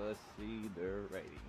Let's see their ratings.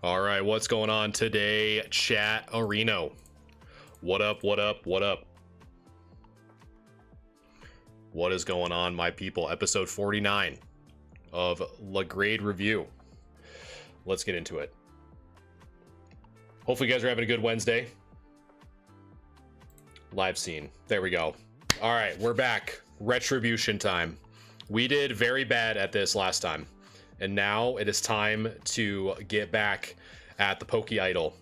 All right, what's going on today, chat Areno? What up, what up, what up? What is going on, my people? Episode 49 of La Grade Review. Let's get into it. Hopefully you guys are having a good Wednesday. Live scene. There we go. All right, we're back. Retribution time. We did very bad at this last time. And now it is time to get back at the Poke Idol.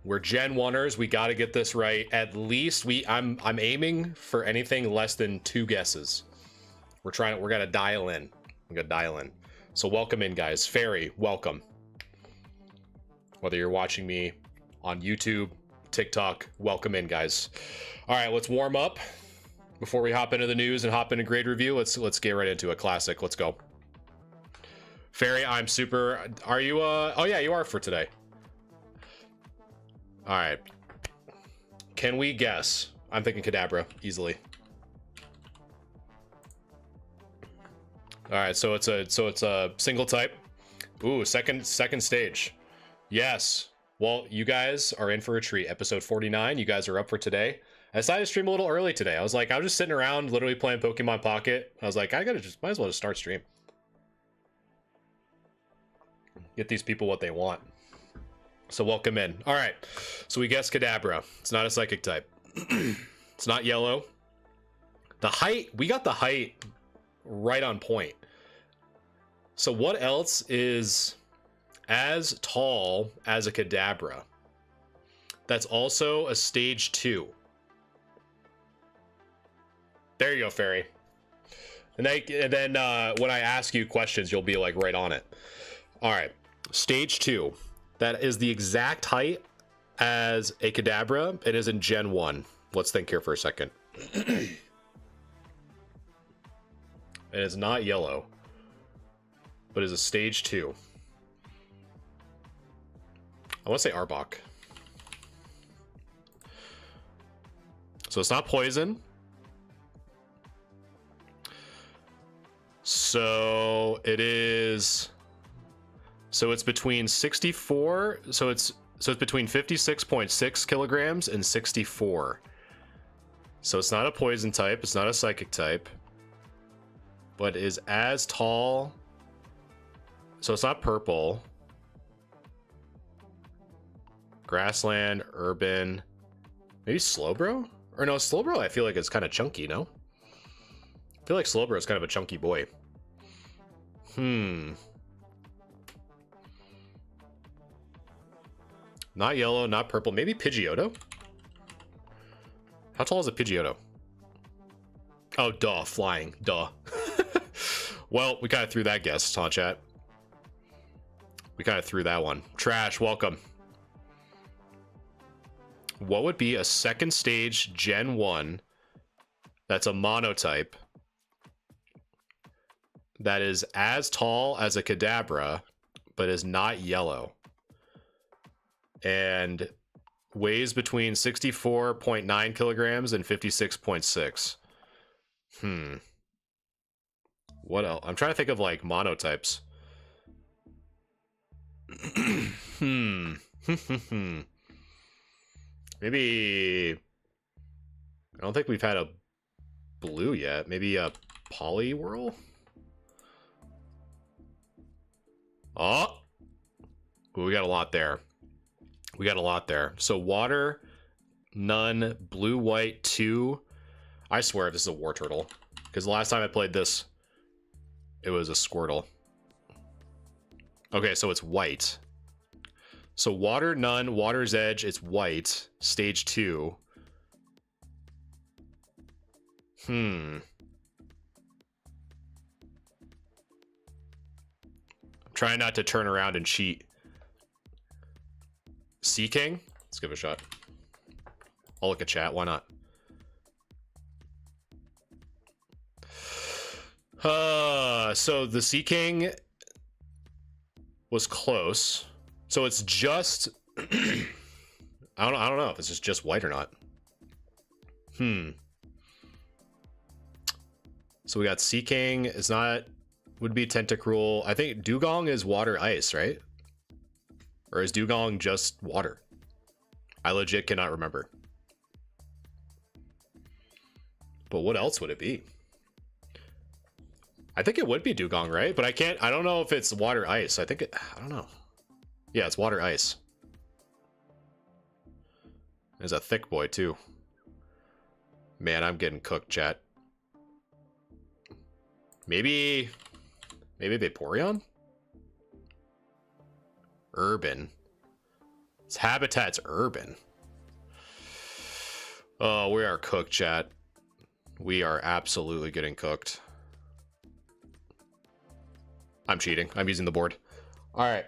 We're Gen 1ers. We got to get this right. At least I'm aiming for anything less than 2 guesses. We're gonna dial in. We're gonna dial in. So welcome in, guys. Fairy, welcome. Whether you're watching me on YouTube, TikTok, welcome in, guys. All right, let's warm up before we hop into the news and hop into grade review. Let's get right into a classic. Let's go. Fairy, I'm super. Are you? Oh yeah, you are for today. All right. Can we guess? I'm thinking Kadabra easily. All right, so it's a single type. Ooh, second stage. Yes. Well, you guys are in for a treat. Episode 49. You guys are up for today. I decided to stream a little early today. I was just sitting around, literally playing Pokemon Pocket. I was like, might as well just start stream. Get these people what they want. So welcome in. All right. So we guessed Kadabra. It's not a psychic type. It's not yellow. The height, we got the height right on point. So what else is as tall as a Kadabra? That's also a stage 2. There you go, Fairy. And then when I ask you questions, you'll be like right on it. All right. Stage 2. That is the exact height as a Kadabra. It is in Gen 1. Let's think here for a second. It is not yellow, but is a stage 2. I want to say Arbok. So it's not poison. So it is. So it's between 64. So it's between 56.6 kilograms and 64. So it's not a poison type. It's not a psychic type. But is as tall. So it's not purple. Grassland, urban. Maybe Slowbro? Or no, Slowbro I feel like it's kind of chunky, no? I feel like Slowbro is kind of a chunky boy. Not yellow, not purple. Maybe Pidgeotto? How tall is a Pidgeotto? Oh, duh. Flying. Duh. Well, we kind of threw that guess, huh, chat? We kind of threw that one. Trash, welcome. What would be a second stage Gen 1 that's a monotype that is as tall as a Kadabra, but is not yellow? And weighs between 64.9 kilograms and 56.6. What else? I'm trying to think of like monotypes. Maybe I don't think we've had a blue yet. Maybe a Poliwhirl? Oh! Ooh, we got a lot there. We got a lot there. So water, none. Blue, white, 2. I swear this is a War Turtle. Because the last time I played this, it was a Squirtle. Okay, so it's white. So water, none. Water's edge, it's white. Stage 2. I'm trying not to turn around and cheat. Sea King? Let's give it a shot. I'll look at chat, why not? So the Sea King was close. So it's just I don't know if it's just white or not. So we got Sea King. It's not, would be Tentacruel. I think Dugong is water ice, right? Or is Dugong just water? I legit cannot remember. But what else would it be? I think it would be Dugong, right? But I don't know if it's water ice. I don't know. Yeah, it's water ice. There's a thick boy too. Man, I'm getting cooked, chat. Maybe Vaporeon? Urban. Its habitat's urban. Oh, we are cooked, chat. We are absolutely getting cooked. I'm cheating. I'm using the board. All right.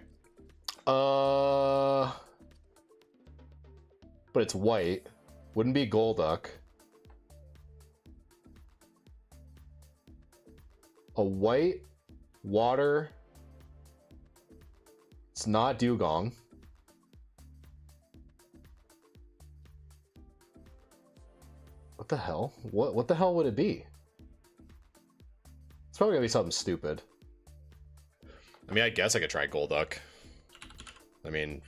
But it's white. Wouldn't be Golduck. A white water. It's not Dugong. What the hell? What the hell would it be? It's probably gonna be something stupid. I mean, I guess I could try Golduck. I mean,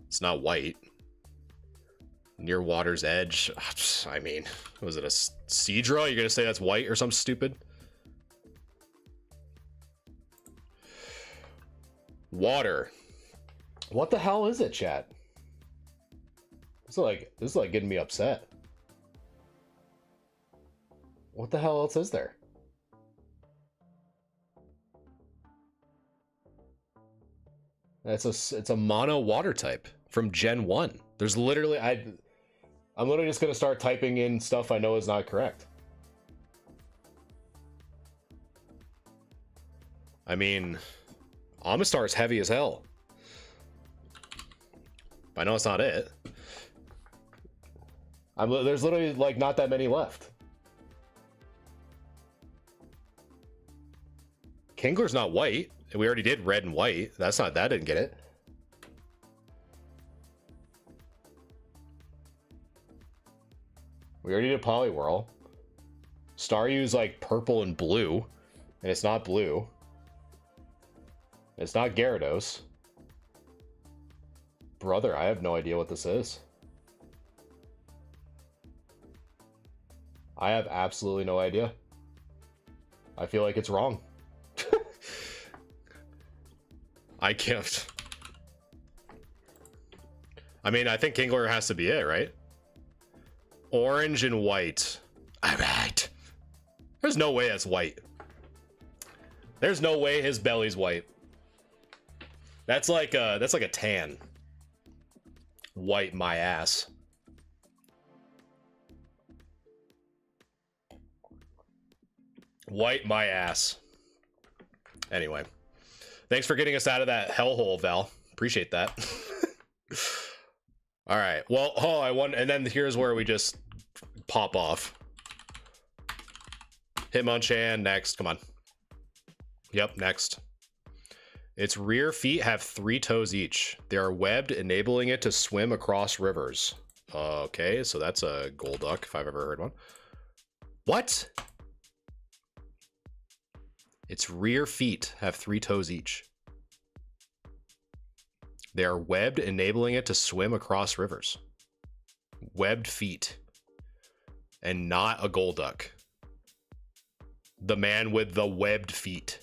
it's not white. Near water's edge. I mean, was it a Seadra? You're gonna say that's white or something stupid? Water. What the hell is it, chat? This is like getting me upset. What the hell else is there? It's a mono water type from Gen 1. There's literally I'm literally just gonna start typing in stuff I know is not correct. I mean, Amistar is heavy as hell. I know it's not it. There's literally like not that many left. Kingler's not white. We already did red and white. That didn't get it. We already did Poliwhirl. Staryu's like purple and blue, and it's not blue. It's not Gyarados. Brother, I have no idea what this is. I have absolutely no idea. I feel like it's wrong. I can't. I mean, I think Kingler has to be it, right? Orange and white. All right. There's no way that's white. There's no way his belly's white. That's like a tan. White my ass. White my ass. Anyway. Thanks for getting us out of that hellhole, Val. Appreciate that. All right. Well, and then here's where we just pop off. Hitmonchan, next. Come on. Yep, next. Its rear feet have 3 toes each. They are webbed, enabling it to swim across rivers. Okay, so that's a Golduck, if I've ever heard one. What? Its rear feet have 3 toes each. They are webbed, enabling it to swim across rivers. Webbed feet. And not a Golduck. The man with the webbed feet.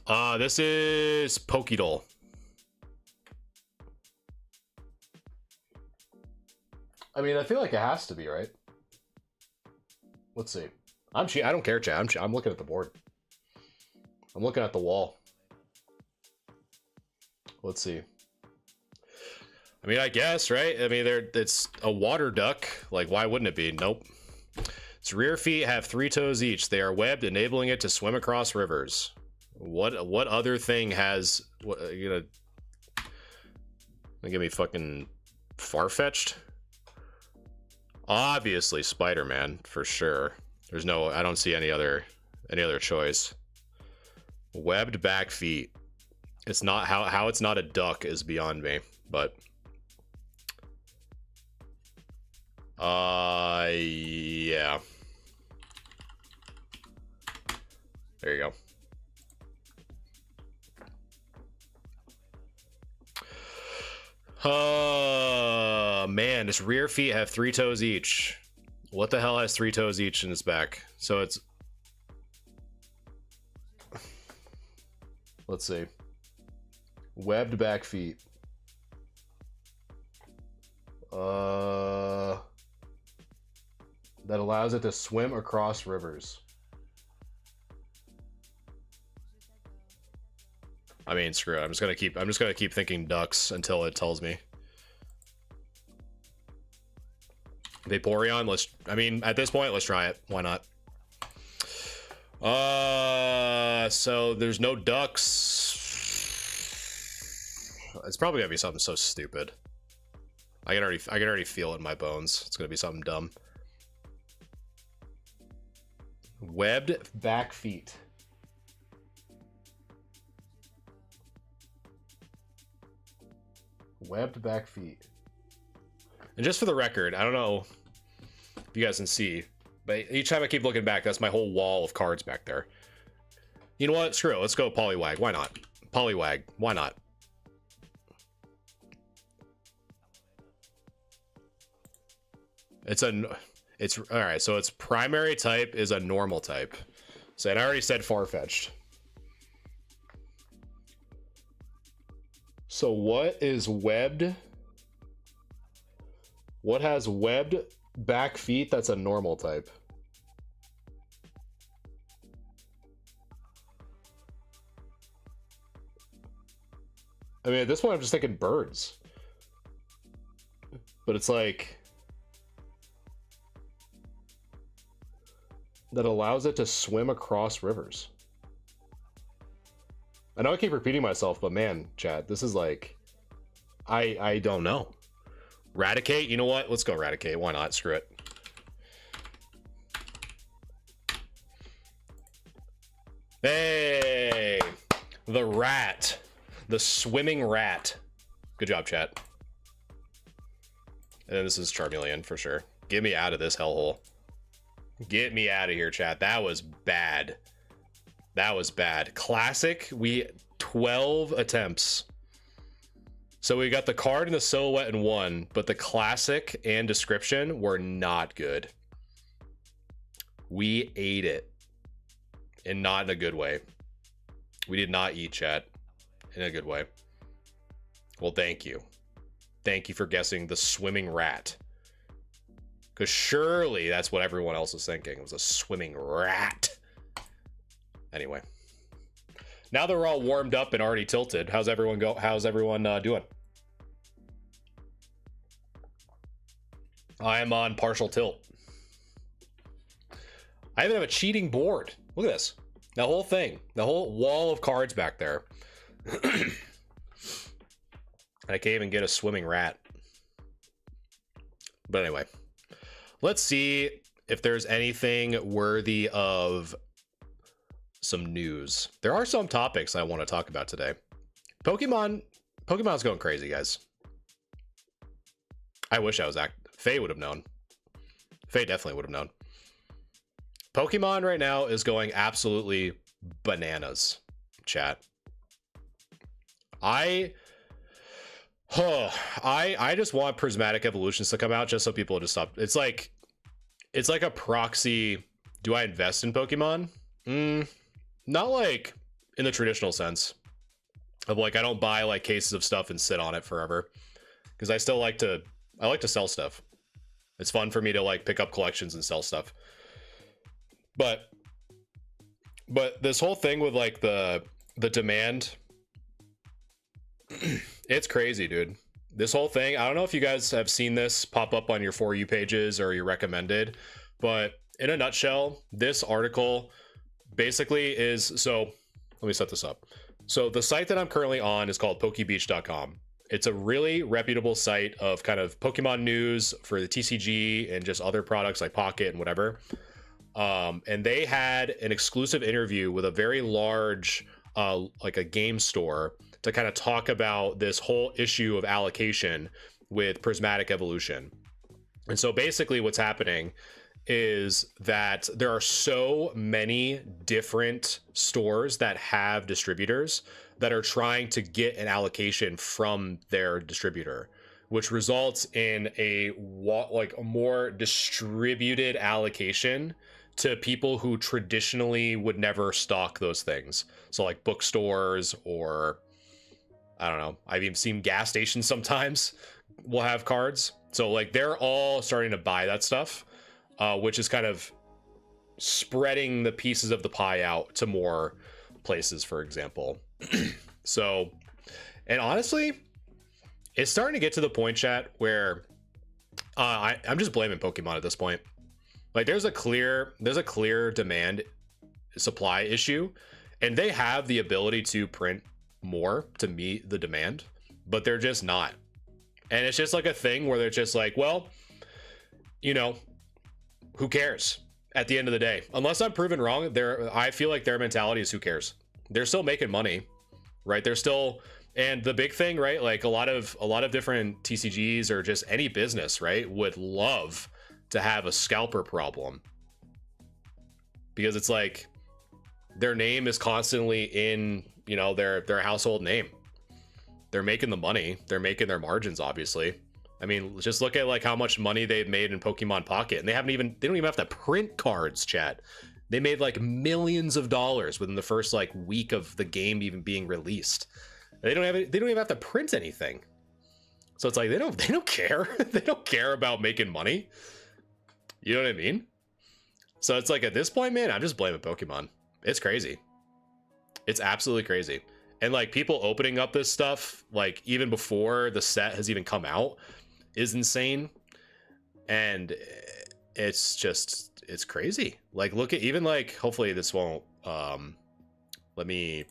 This is Pokédoll. I mean, I feel like it has to be, right? Let's see. I don't care, chat. I'm looking at the board. I'm looking at the wall. Let's see. I mean, I guess, right? I mean, it's a water duck. Like, why wouldn't it be? Nope. Its rear feet have 3 toes each. They are webbed, enabling it to swim across rivers. What other thing has... What, you gonna give me fucking Farfetch'd? Obviously Spider-Man, for sure. There's no... I don't see any other choice. Webbed back feet. It's not... How it's not a duck is beyond me, but... Yeah. There you go. Man, its rear feet have 3 toes each. What the hell has 3 toes each in its back? So it's... Let's see. Webbed back feet. That allows it to swim across rivers. I mean, screw it. I'm just gonna keep thinking ducks until it tells me. Vaporeon, I mean, at this point, let's try it. Why not? So there's no ducks. It's probably gonna be something so stupid. I can already feel it in my bones. It's gonna be something dumb. Webbed back feet. Webbed back feet. And just for the record, I don't know if you guys can see, but each time I keep looking back, that's my whole wall of cards back there. You know what? Screw it. Let's go Poliwag. Why not? Poliwag. Why not? It's all right. So its primary type is a normal type. So, and I already said Farfetch'd. So what is webbed? What has webbed back feet that's a normal type? I mean, at this point, I'm just thinking birds. But it's like... that allows it to swim across rivers. I know I keep repeating myself, but man, chat, this is like... I don't know. Raticate? You know what? Let's go Raticate. Why not? Screw it. Hey! The rat. The swimming rat. Good job, chat. And then this is Charmeleon for sure. Get me out of this hellhole. Get me out of here, chat. That was bad. That was bad. Classic, 12 attempts. So we got the card and the silhouette in one, but the classic and description were not good. We ate it. And not in a good way. We did not eat, chat. In a good way. Well, thank you. Thank you for guessing the swimming rat. Because surely that's what everyone else was thinking. It was a swimming rat. Anyway. Now that we're all warmed up and already tilted, how's everyone doing? I am on partial tilt. I even have a cheating board. Look at this. The whole thing. The whole wall of cards back there. I can't even get a swimming rat. But anyway. Let's see if there's anything worthy of some news. There are some topics I want to talk about today. Pokemon's going crazy, guys. I wish I was Faye would have known. Faye definitely would have known. Pokemon right now is going absolutely bananas, chat. I just want prismatic evolutions to come out just so people just stop. It's like a proxy. Do I invest in Pokemon? Not like in the traditional sense of like I don't buy like cases of stuff and sit on it forever, because I still like to sell stuff. It's fun for me to like pick up collections and sell stuff. But this whole thing with like the demand, it's crazy, dude. This whole thing, I don't know if you guys have seen this pop up on your For You pages or your recommended, but in a nutshell, this article basically is, so let me set this up. So the site that I'm currently on is called pokebeach.com. It's a really reputable site of kind of Pokemon news for the TCG and just other products like Pocket and whatever. And they had an exclusive interview with a very large, like a game store, to kind of talk about this whole issue of allocation with prismatic evolution. And so basically what's happening is that there are so many different stores that have distributors that are trying to get an allocation from their distributor, which results in a more distributed allocation to people who traditionally would never stock those things. So like bookstores, or I don't know, I've even seen gas stations sometimes will have cards. So like they're all starting to buy that stuff, which is kind of spreading the pieces of the pie out to more places, for example. So, and honestly, it's starting to get to the point, chat, where I'm just blaming Pokemon at this point. Like there's a clear demand supply issue, and they have the ability to print more to meet the demand, but they're just not. And it's just like a thing where they're just like, well, you know, who cares at the end of the day? Unless I'm proven wrong, I feel like their mentality is who cares. They're still making money, right? They're still, and the big thing, right? Like a lot of different TCGs or just any business, right, would love to have a scalper problem, because it's like their name is constantly in, you know, their household name. They're making the money, they're making their margins, obviously. I mean, just look at like how much money they've made in Pokemon Pocket, and they don't even have to print cards, chat. They made like millions of dollars within the first like week of the game even being released. They don't even have to print anything. So it's like they don't care. They don't care about making money. You know what I mean? So it's like at this point, man, I'm just blaming Pokemon. It's crazy. It's absolutely crazy. And like people opening up this stuff like even before the set has even come out is insane. And it's crazy. Like look at even like, hopefully this won't let me,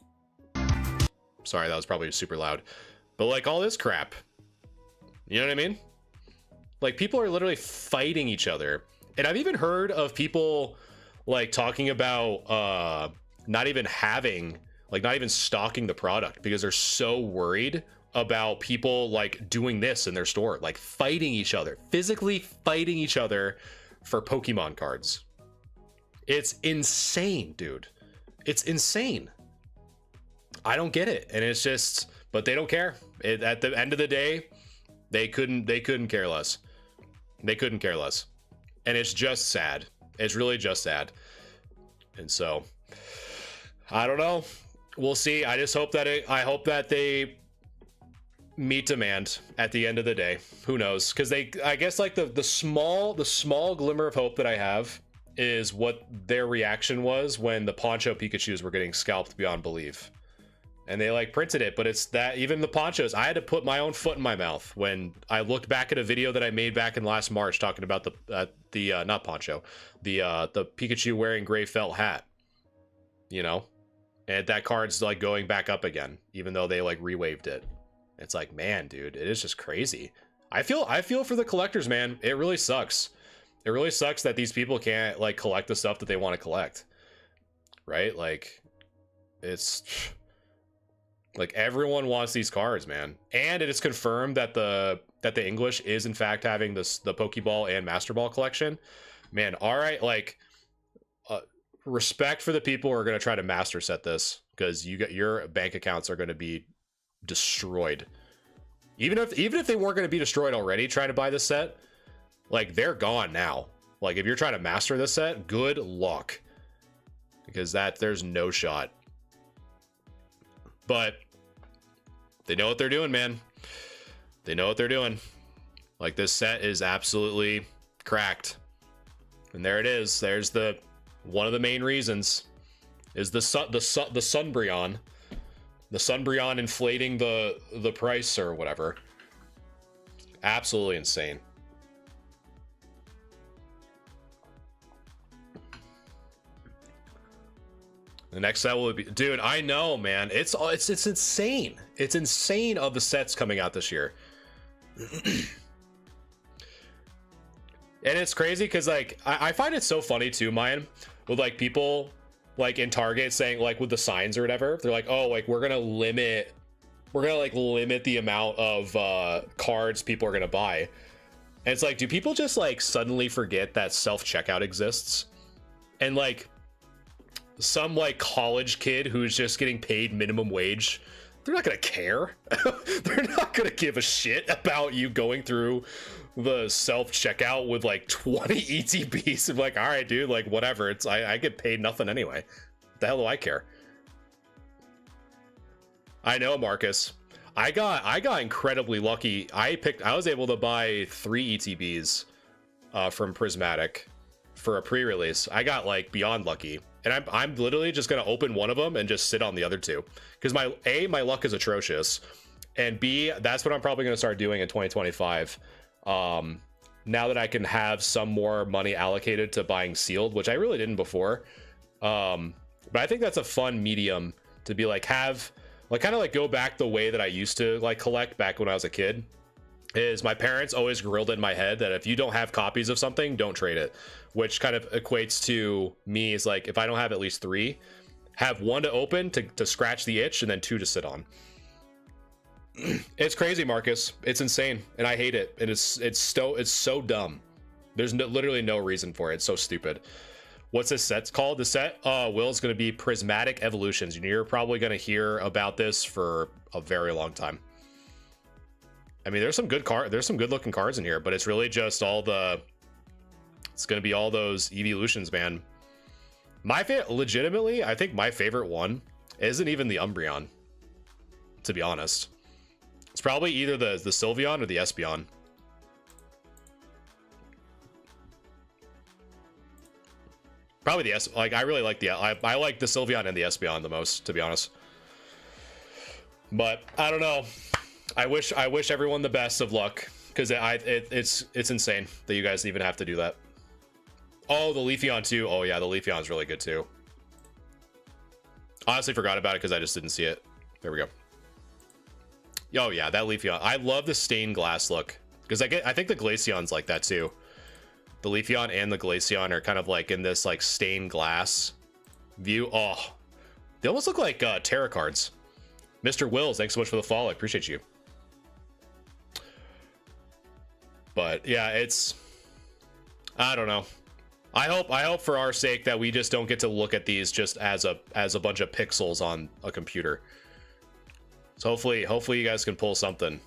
sorry, that was probably super loud, but like all this crap, you know what I mean? Like people are literally fighting each other. And I've even heard of people like talking about not even stocking the product because they're so worried about people like doing this in their store, like fighting each other, physically fighting each other for Pokemon cards. It's insane, dude. It's insane. I don't get it. And it's just, but they don't care. At the end of the day, they couldn't care less. They couldn't care less. And it's just sad. It's really just sad. And so I don't know. We'll see. I just hope that I hope that they meet demand at the end of the day. Who knows? Because I guess like the small glimmer of hope that I have is what their reaction was when the Poncho Pikachus were getting scalped beyond belief. And they like printed it, but it's that even the ponchos, I had to put my own foot in my mouth when I looked back at a video that I made back in last March talking about the not poncho, the Pikachu wearing gray felt hat, you know, and that card's like going back up again, even though they like rewaved it. It's like, man, dude, it is just crazy. I feel for the collectors, man. It really sucks. It really sucks that these people can't like collect the stuff that they want to collect, right? Like, it's Like everyone wants these cards, man. And it is confirmed that the English is in fact having the Pokeball and Master Ball collection. Man, all right, like respect for the people who are going to try to master set this, because your bank accounts are going to be destroyed. Even if they weren't going to be destroyed already trying to buy this set, like they're gone now. Like if you're trying to master this set, good luck, because there's no shot. But they know what they're doing, man. They know what they're doing. Like this set is absolutely cracked. And there it is. There's one of the main reasons is the Sunbreon. The Sunbreon inflating the price or whatever. Absolutely insane. The next set will be, dude, I know, man. It's insane. It's insane of the sets coming out this year. And it's crazy because like I find it so funny too, Mayan, with like people like in Target saying like with the signs or whatever, they're like, oh, like we're gonna limit the amount of cards people are gonna buy. And it's like, do people just like suddenly forget that self-checkout exists? And like some like college kid who's just getting paid minimum wage, they're not gonna care. They're not gonna give a shit about you going through the self-checkout with like 20 ETBs and like, all right, dude, like whatever, it's I get paid nothing anyway. What the hell do I care? I know, Marcus. I got incredibly lucky. I was able to buy 3 ETBs from Prismatic for a pre-release. I got like beyond lucky. And I'm literally just gonna open one of them and just sit on the other 2. Because my luck is atrocious. And B, that's what I'm probably gonna start doing in 2025. Now that I can have some more money allocated to buying sealed, which I really didn't before. But I think that's a fun medium to be like, have like kind of like go back the way that I used to like collect back when I was a kid. Is my parents always grilled in my head that if you don't have copies of something, don't trade it, which kind of equates to me is like, if I don't have at least 3, have 1 to open to scratch the itch and then 2 to sit on. It's crazy, Marcus. It's insane, and I hate it. And it's so dumb. There's literally no reason for it. It's so stupid. What's this set called? The set, Will's going to be Prismatic Evolutions. And you're probably going to hear about this for a very long time. I mean, there's some good looking cards in here, but it's really just it's going to be all those evolutions, man. Legitimately, I think my favorite one isn't even the Umbreon, to be honest. It's probably either the Sylveon or the Espeon. Probably the like I really like I like the Sylveon and the Espeon the most, to be honest. But I don't know. I wish everyone the best of luck, because it's insane that you guys even have to do that. Oh, the Leafeon too. Oh yeah, the Leafeon's really good too. Honestly, forgot about it because I just didn't see it. There we go. Oh yeah, that Leafeon. I love the stained glass look, because I think the Glaceon's like that too. The Leafeon and the Glaceon are kind of like in this like stained glass view. Oh, they almost look like tarot cards. Mr. Wills, thanks so much for the follow. I appreciate you. But yeah, I don't know. I hope for our sake that we just don't get to look at these just as a bunch of pixels on a computer. So hopefully you guys can pull something.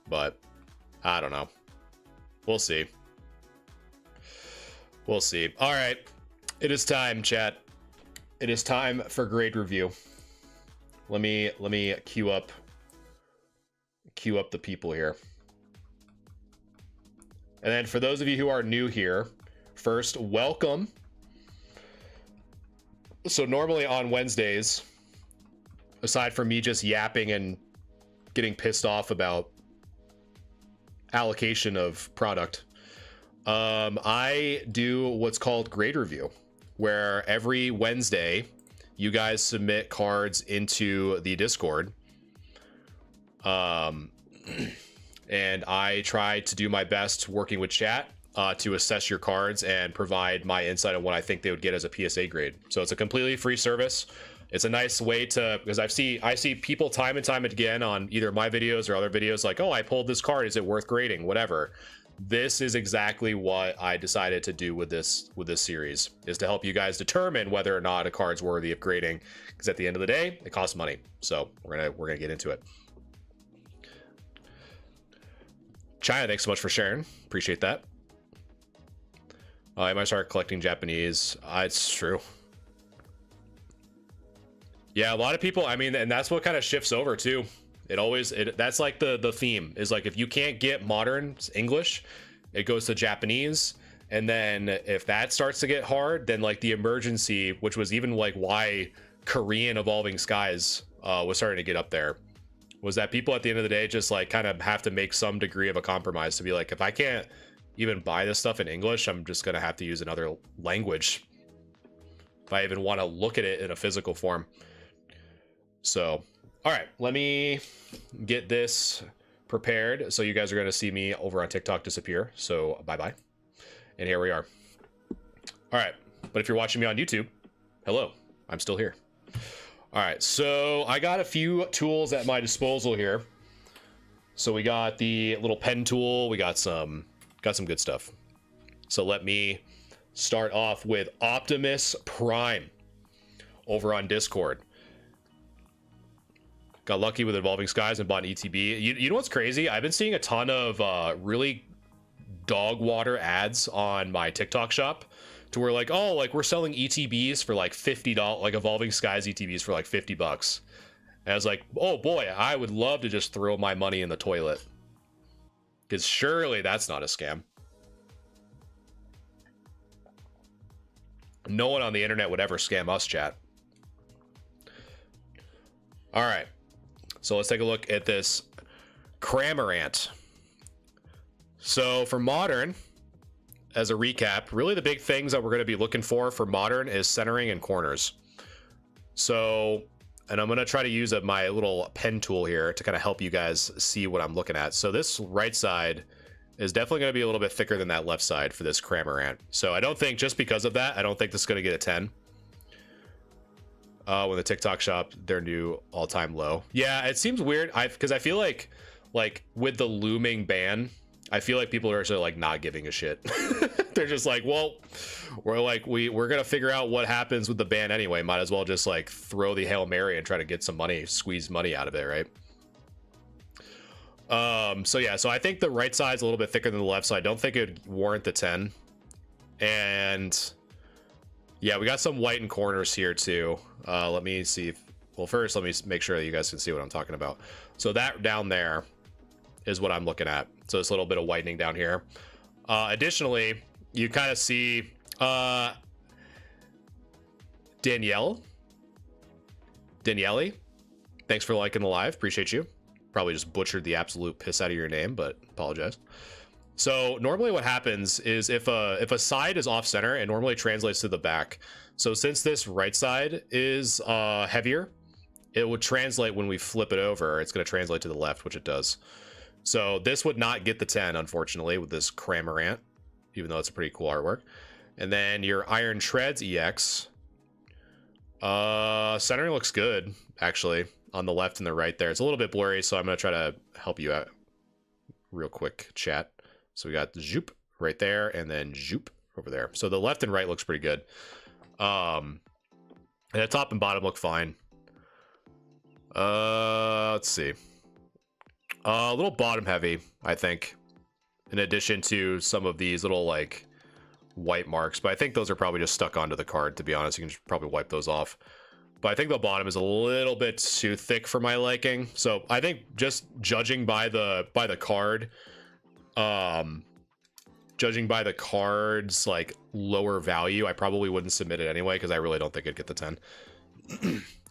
But I don't know. We'll see. We'll see. All right. It is time, chat. It is time for grade review. Let me queue up the people here. And then for those of you who are new here, first, welcome. So normally on Wednesdays, aside from me just yapping and getting pissed off about allocation of product, I do what's called grade review, where every Wednesday you guys submit cards into the Discord. And I try to do my best working with chat to assess your cards and provide my insight on what I think they would get as a PSA grade. So it's a completely free service. It's a nice way to, because I see people time and time again on either my videos or other videos like, oh, I pulled this card, is it worth grading, whatever. This is exactly what I decided to do with this series, is to help you guys determine whether or not a card's worthy of grading, because at the end of the day it costs money. So we're gonna get into it. China, thanks so much for sharing, appreciate that. I might start collecting Japanese. It's true. Yeah, a lot of people, I mean, and that's what kind of shifts over too. That's like the theme is like, if you can't get modern English, it goes to Japanese. And then if that starts to get hard, then like the emergency, which was even like why Korean Evolving Skies was starting to get up there, was that people at the end of the day just like kind of have to make some degree of a compromise to be like, if I can't even buy this stuff in English, I'm just gonna have to use another language if I even want to look at it in a physical form. So, all right, let me get this prepared. So you guys are going to see me over on TikTok disappear. So bye-bye. And here we are. All right. But if you're watching me on YouTube, hello, I'm still here. All right. So I got a few tools at my disposal here. So we got the little pen tool. We got some good stuff. So let me start off with Optimus Prime over on Discord. Got lucky with Evolving Skies and bought an ETB. You know what's crazy? I've been seeing a ton of really dog water ads on my TikTok shop to where like, oh, like we're selling ETBs for like $50, like Evolving Skies ETBs for like $50. And I was like, oh boy, I would love to just throw my money in the toilet. Because surely that's not a scam. No one on the internet would ever scam us, chat. All right. So let's take a look at this Cramorant. So for Modern, as a recap, really the big things that we're going to be looking for Modern is centering and corners. So, and I'm going to try to use my little pen tool here to kind of help you guys see what I'm looking at. So this right side is definitely going to be a little bit thicker than that left side for this Cramorant. So I don't think, just because of that, I don't think this is going to get a 10. When the TikTok shop, their new all-time low. Yeah, it seems weird. Because I feel like with the looming ban, I feel like people are sort of like not giving a shit. They're just like, well, we're gonna figure out what happens with the ban anyway. Might as well just like throw the Hail Mary and try to get some money, squeeze money out of it, right? So yeah, so I think the right side's a little bit thicker than the left side. I don't think it'd warrant the 10. And yeah, we got some white in corners here too. Let me see if, well, first let me make sure that you guys can see what I'm talking about. So that down there is what I'm looking at. So this little bit of whitening down here. Additionally, you kind of see Danielle, thanks for liking the live, appreciate you. Probably just butchered the absolute piss out of your name, but apologize. So normally what happens is if a side is off center, it normally translates to the back. So since this right side is heavier, it would translate when we flip it over. It's going to translate to the left, which it does. So this would not get the 10, unfortunately, with this Cramorant, even though it's a pretty cool artwork. And then your Iron Treads EX. Centering looks good, actually, on the left and the right there. It's a little bit blurry, so I'm going to try to help you out real quick, chat. So we got the Zoop right there, and then Zoop over there. So the left and right looks pretty good. And the top and bottom look fine. Let's see. A little bottom heavy, I think, in addition to some of these little like white marks, but I think those are probably just stuck onto the card, to be honest. You can just probably wipe those off. But I think the bottom is a little bit too thick for my liking. So I think just judging by the card, judging by the card's like lower value, I probably wouldn't submit it anyway, because I really don't think it'd get the 10.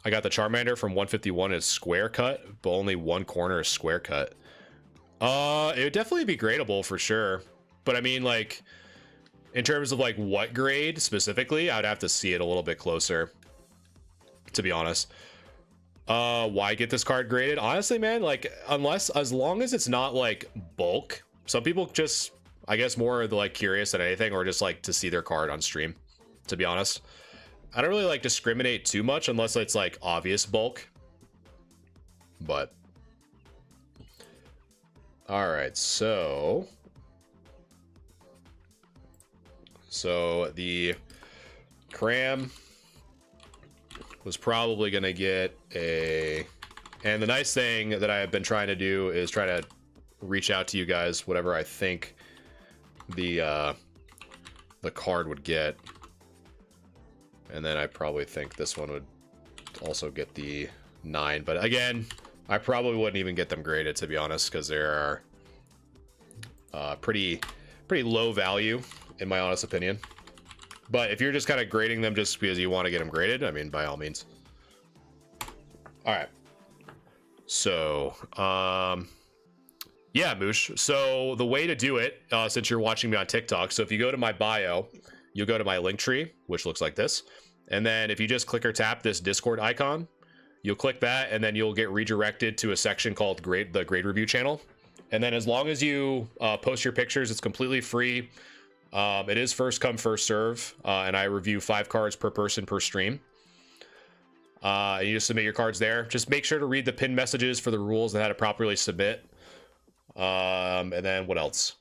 I got the Charmander from 151 is square cut, but only one corner is square cut. It would definitely be gradable for sure. But I mean, like, in terms of like what grade specifically, I'd have to see it a little bit closer, to be honest. Why get this card graded? Honestly, man, like, as long as it's not like bulk. Some people just, I guess, more like curious than anything, or just like to see their card on stream, to be honest. I don't really like discriminate too much unless it's like obvious bulk. But all right, so the cram was probably gonna get a, and the nice thing that I have been trying to do is try to reach out to you guys whatever I think the card would get, and then I probably think this one would also get the 9, but again, I probably wouldn't even get them graded, to be honest, because they are pretty low value in my honest opinion. But if you're just kind of grading them just because you want to get them graded, I mean, by all means. All right, so yeah, Moosh, so the way to do it, since you're watching me on TikTok, so if you go to my bio, you'll go to my link tree, which looks like this, and then if you just click or tap this Discord icon, you'll click that, and then you'll get redirected to a section called the grade review channel. And then as long as you post your pictures, it's completely free. It is first come, first serve, and I review 5 cards per person per stream. And you just submit your cards there. Just make sure to read the pinned messages for the rules and how to properly submit. And then what else?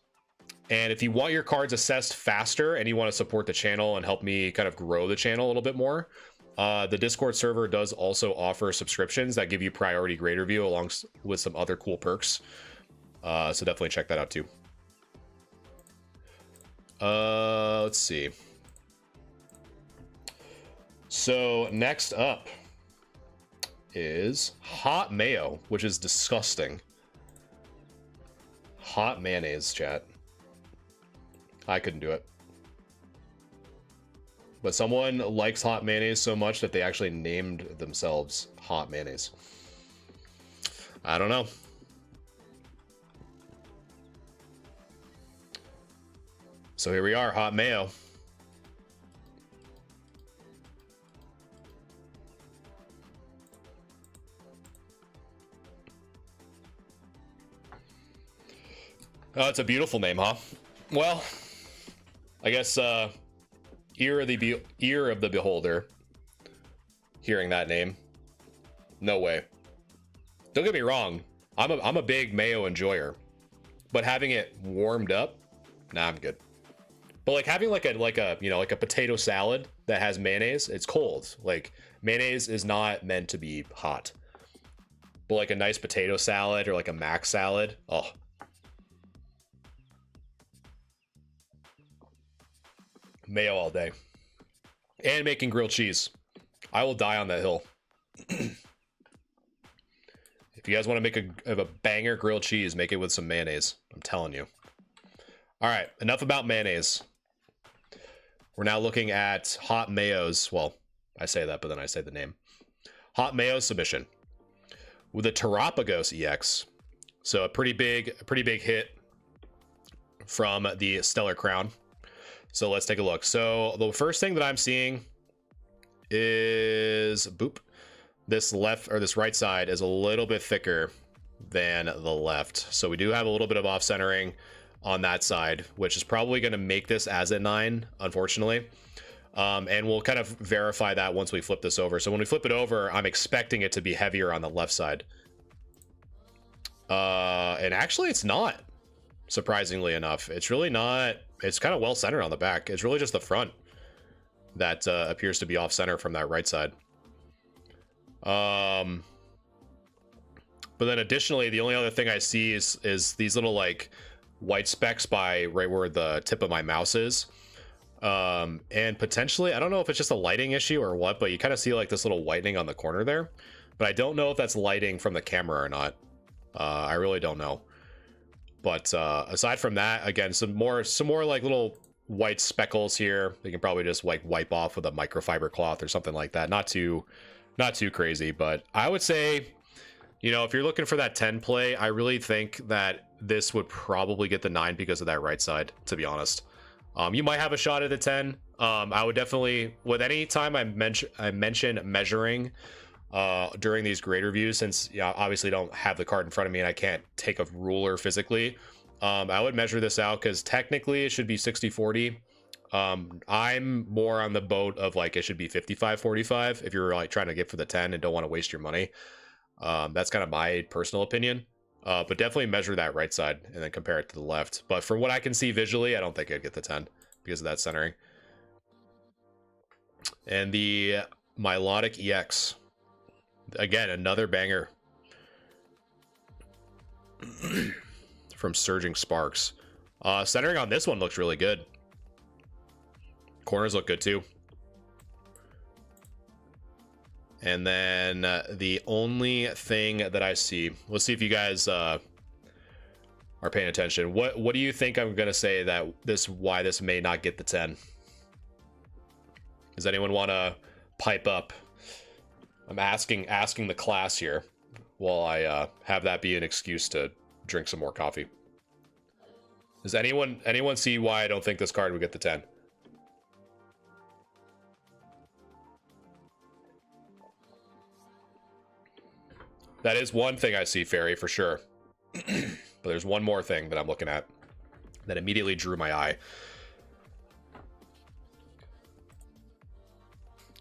And if you want your cards assessed faster and you want to support the channel and help me kind of grow the channel a little bit more, the Discord server does also offer subscriptions that give you priority grade review along with some other cool perks. So definitely check that out too. Let's see. So next up is hot mayo, which is disgusting. Hot mayonnaise, chat. I couldn't do it. But someone likes hot mayonnaise so much that they actually named themselves hot mayonnaise. I don't know. So here we are, hot mayo. Oh, it's a beautiful name, huh? Well, I guess ear of the beholder hearing that name. No way. Don't get me wrong, I'm a big mayo enjoyer, but having it warmed up, nah, I'm good. But like having like a you know, like a potato salad that has mayonnaise, it's cold. Like mayonnaise is not meant to be hot. But like a nice potato salad or like a mac salad, oh. Mayo all day. And making grilled cheese. I will die on that hill. If you guys want to make a banger grilled cheese, make it with some mayonnaise. I'm telling you. All right, enough about mayonnaise. We're now looking at hot mayos. Well, I say that, but then I say the name. Hot mayo submission with a Terapagos EX. So a pretty big hit from the Stellar Crown. So let's take a look. So the first thing that I'm seeing is boop. This left or this right side is a little bit thicker than the left. So we do have a little bit of off centering on that side, which is probably going to make this as a 9, unfortunately. And we'll kind of verify that once we flip this over. So when we flip it over, I'm expecting it to be heavier on the left side. And actually it's not, surprisingly enough. It's really not. It's kind of well centered on the back. It's really just the front that appears to be off center from that right side. But then additionally, the only other thing I see is these little like white specks by right where the tip of my mouse is. And potentially, I don't know if it's just a lighting issue or what, but you kind of see like this little whitening on the corner there. But I don't know if that's lighting from the camera or not. I really don't know. But aside from that, again, some more like little white speckles here. You can probably just like wipe off with a microfiber cloth or something like that. Not too crazy, but I would say, you know, if you're looking for that 10 play, I really think that this would probably get the 9 because of that right side, to be honest. You might have a shot at a 10. I would definitely, with any time I mention measuring during these grade reviews, since obviously don't have the card in front of me and I can't take a ruler physically, I would measure this out because technically it should be 60-40. I'm more on the boat of like it should be 55-45 if you're like trying to get for the 10 and don't want to waste your money. That's kind of my personal opinion. But definitely measure that right side and then compare it to the left. But from what I can see visually, I don't think I'd get the 10 because of that centering. And the Milotic EX. Again, another banger. From Surging Sparks. Centering on this one looks really good. Corners look good too. And then the only thing that I see, let's see if you guys are paying attention. What do you think I'm gonna say that why this may not get the 10? Does anyone want to pipe up? I'm asking the class here while I have that be an excuse to drink some more coffee. Does anyone see why I don't think this card would get the 10? That is one thing I see, Fairy, for sure. But there's one more thing that I'm looking at that immediately drew my eye.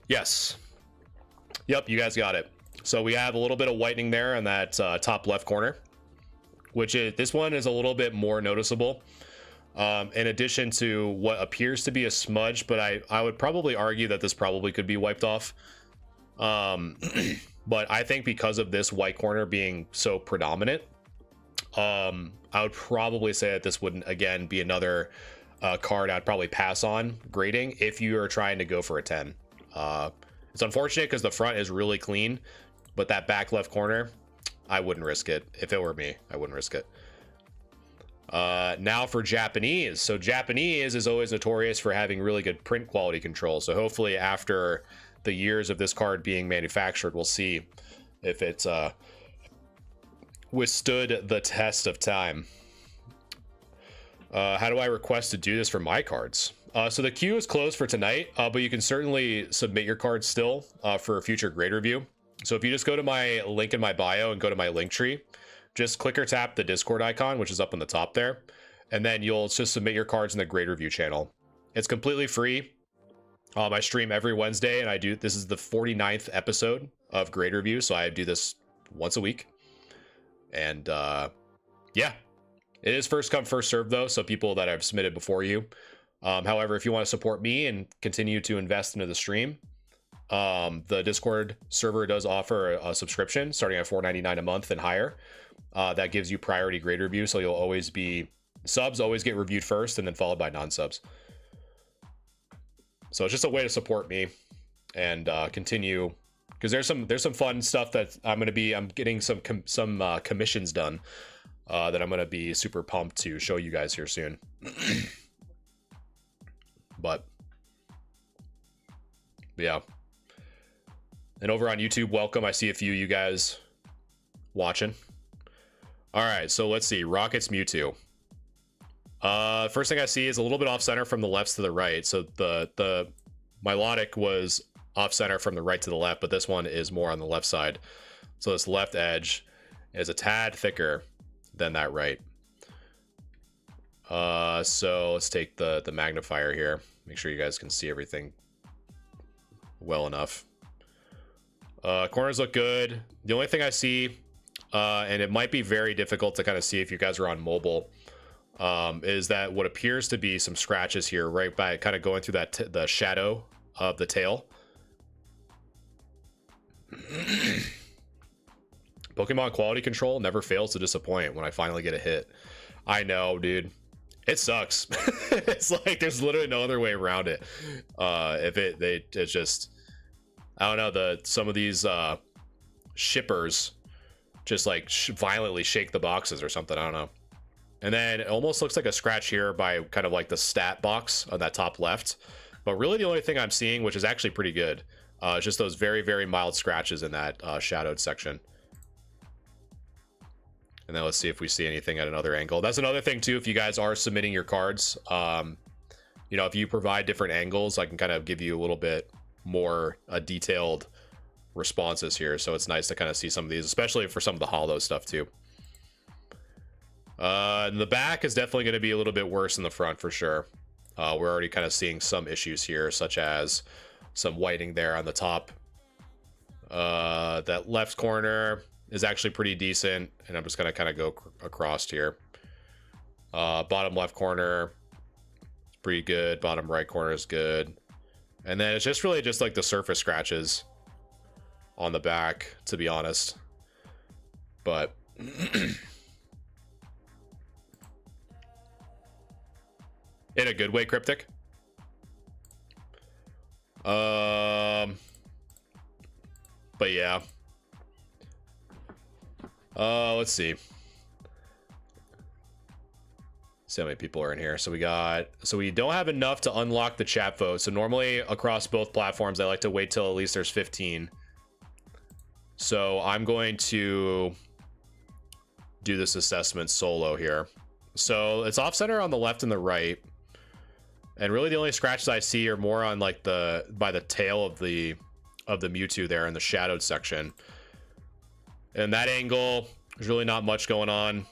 Yes. Yep, you guys got it. So we have a little bit of whitening there in that top left corner, which is, this one is a little bit more noticeable. In addition to what appears to be a smudge, but I would probably argue that this probably could be wiped off. But I think because of this white corner being so predominant, I would probably say that this wouldn't, again, be another card I'd probably pass on grading if you are trying to go for a 10. It's unfortunate because the front is really clean, but that back left corner, I wouldn't risk it. If it were me, I wouldn't risk it. Now for Japanese. So Japanese is always notorious for having really good print quality control. So hopefully after the years of this card being manufactured, we'll see if it's withstood the test of time. How do I request to do this for my cards? So the queue is closed for tonight, but you can certainly submit your cards still for a future grade review. So if you just go to my link in my bio and go to my link tree, just click or tap the Discord icon, which is up on the top there, and then you'll just submit your cards in the grade review channel. It's completely free. I stream every Wednesday, and this is the 49th episode of grade review, so I do this once a week. And yeah, it is first come, first serve though, so people that have submitted before you. However, if you want to support me and continue to invest into the stream, the Discord server does offer a subscription starting at $4.99 a month and higher. That gives you priority grade review, so you'll always be subs always get reviewed first and then followed by non-subs. So it's just a way to support me and continue, because there's some fun stuff that I'm getting some commissions done that I'm gonna be super pumped to show you guys here soon. But yeah. And over on YouTube, welcome. I see a few of you guys watching. All right, so let's see. Rockets Mewtwo. First thing I see is a little bit off center from the left to the right. So the Milotic was off center from the right to the left, but this one is more on the left side. So this left edge is a tad thicker than that right. So let's take the magnifier here. Make sure you guys can see everything well enough. Corners look good. The only thing I see, and it might be very difficult to kind of see if you guys are on mobile, is that what appears to be some scratches here right by kind of going through that the shadow of the tail. Pokemon quality control never fails to disappoint when I finally get a hit. I know, dude. It sucks. It's like there's literally no other way around it. It's just, I don't know, some of these shippers just like violently shake the boxes or something. I don't know. And then it almost looks like a scratch here by kind of like the stat box on that top left. But really the only thing I'm seeing, which is actually pretty good, is just those very, very mild scratches in that shadowed section. And then let's see if we see anything at another angle. That's another thing too, if you guys are submitting your cards, you know, if you provide different angles, I can kind of give you a little bit more detailed responses here. So it's nice to kind of see some of these, especially for some of the hollow stuff too. And the back is definitely going to be a little bit worse than the front for sure. We're already kind of seeing some issues here, such as some whitening there on the top. That left corner is actually pretty decent, and I'm just gonna kind of go across here. Bottom left corner is pretty good. Bottom right corner is good. And then it's just really just like the surface scratches on the back, to be honest. But in a good way, Cryptic. But yeah. Let's see. See how many people are in here. So we don't have enough to unlock the chat vote. So normally across both platforms, I like to wait till at least there's 15. So I'm going to do this assessment solo here. So it's off center on the left and the right. And really the only scratches I see are more on like by the tail of the Mewtwo there in the shadowed section. And that angle, there's really not much going on.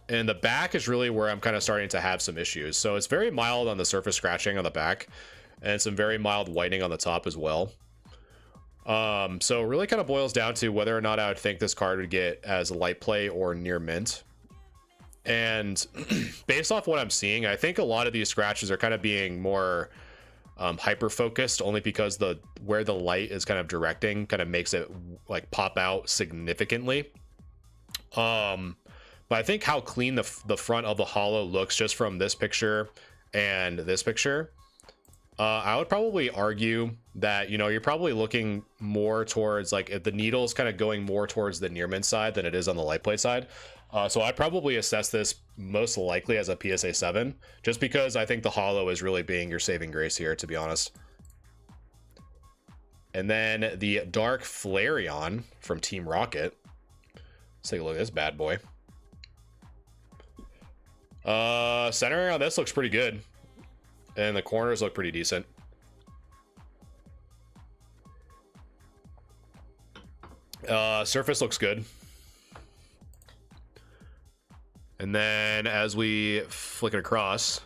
And the back is really where I'm kind of starting to have some issues. So it's very mild on the surface scratching on the back and some very mild whitening on the top as well. So it really kind of boils down to whether or not I would think this card would get as light play or near mint. And based off what I'm seeing, I think a lot of these scratches are kind of being more hyper focused, only because where the light is kind of directing kind of makes it like pop out significantly. But I think how clean the front of the holo looks just from this picture and this picture, I would probably argue that, you know, you're probably looking more towards like if the needle's kind of going more towards the near mint side than it is on the light play side. So I'd probably assess this most likely as a PSA 7, just because I think the holo is really being your saving grace here, to be honest. And then the Dark Flareon from Team Rocket. Let's take a look at this bad boy. Centering on this looks pretty good. And the corners look pretty decent. Surface looks good. And then as we flick it across,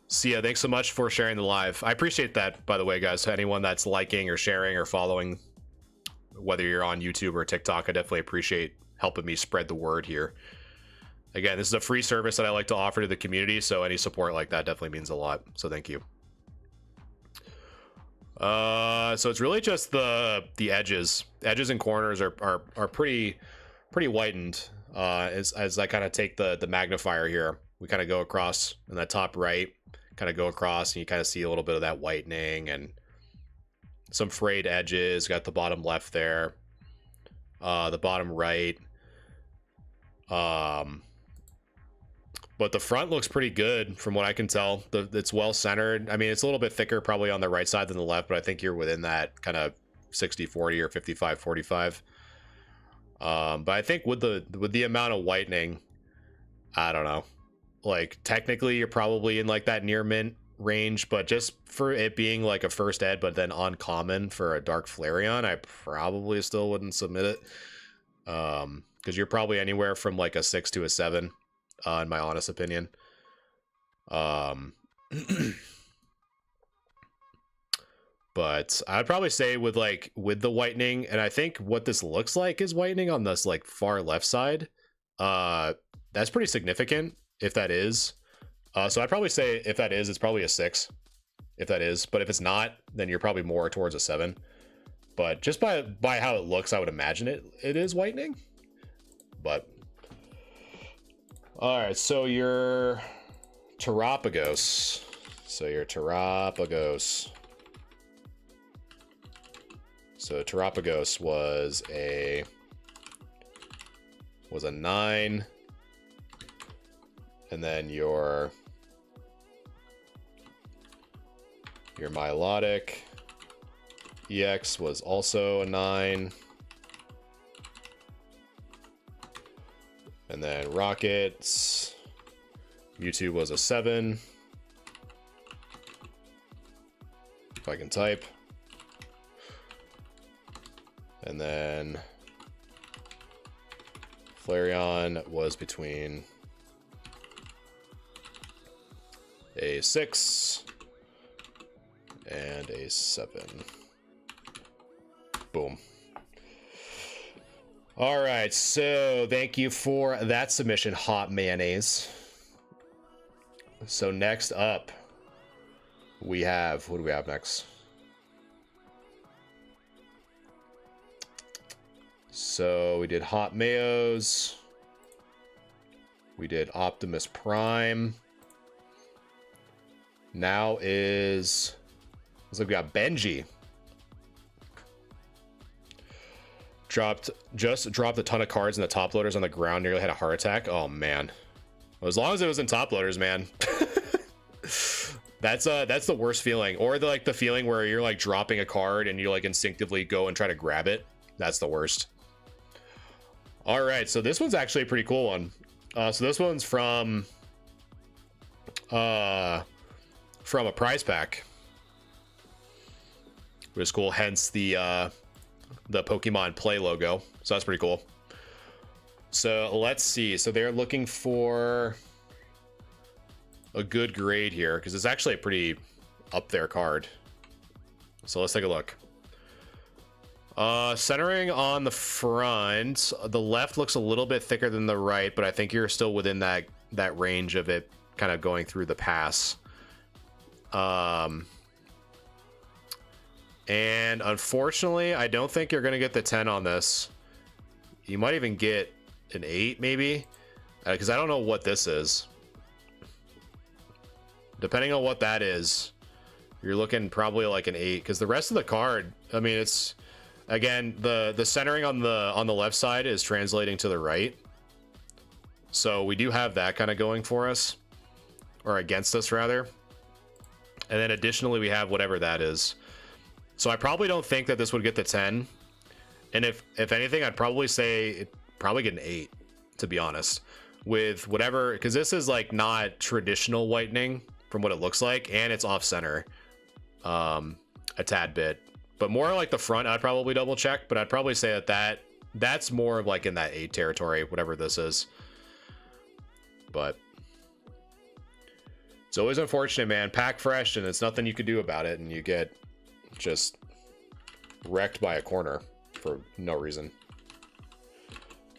Sia, thanks so much for sharing the live. I appreciate that, by the way, guys. Anyone that's liking or sharing or following, whether you're on YouTube or TikTok, I definitely appreciate helping me spread the word here. Again, this is a free service that I like to offer to the community, so any support like that definitely means a lot. So thank you. So it's really just the edges. Edges and corners are pretty whitened. As I kind of take the magnifier here, we kind of go across in that top right, kind of go across, and you kind of see a little bit of that whitening and some frayed edges. Got the bottom left there, the bottom right. But the front looks pretty good from what I can tell. It's well centered. I mean, it's a little bit thicker probably on the right side than the left, but I think you're within that kind of 60-40 or 55-45. But I think with the amount of whitening, I don't know. Like technically you're probably in like that near mint range, but just for it being like a first ed, but then uncommon for a Dark Flareon, I probably still wouldn't submit it. Because you're probably anywhere from like a 6 to a 7. In my honest opinion. But I'd probably say with the whitening, and I think what this looks like is whitening on this like far left side. That's pretty significant if that is. So I'd probably say if that is, it's probably a 6. If that is, but if it's not, then you're probably more towards a 7. But just by how it looks, I would imagine it is whitening. But all right, so your Terapagos. So Terapagos was a 9, and then your Milotic EX was also a 9. And then Rockets, Mewtwo was a 7. If I can type. And then Flareon was between a 6, and a 7. Boom. All right, so thank you for that submission, Hot Mayonnaise. So next up, we have, what do we have next? So we did Hot Mayos. We did Optimus Prime. Now looks like we got Benji. Just dropped a ton of cards in the top loaders on the ground, nearly had a heart attack. Oh man. Well, as long as it was in top loaders, man. That's the worst feeling. Or the feeling where you're like dropping a card and you like instinctively go and try to grab it. That's the worst. All right, so this one's actually a pretty cool one. So this one's from a prize pack, which is cool. Hence the Pokemon Play logo. So that's pretty cool. So let's see. So they're looking for a good grade here because it's actually a pretty up there card. So let's take a look. Centering on the front, the left looks a little bit thicker than the right, but I think you're still within that range of it kind of going through the pass. And unfortunately, I don't think you're going to get the 10 on this. You might even get an 8 maybe, because I don't know what this is. Depending on what that is, you're looking probably like an 8, because the rest of the card, I mean, it's, again, the centering on the left side is translating to the right. So we do have that kind of going for us, or against us rather. And then additionally, we have whatever that is. So I probably don't think that this would get the 10. And if anything, I'd probably say it probably get an 8, to be honest. With whatever, because this is like not traditional whitening from what it looks like, and it's off center a tad bit. But more like the front, I'd probably double check, but I'd probably say that's more of like in that 8 territory, whatever this is. But it's always unfortunate, man. Pack fresh, and it's nothing you could do about it, and you get just wrecked by a corner for no reason.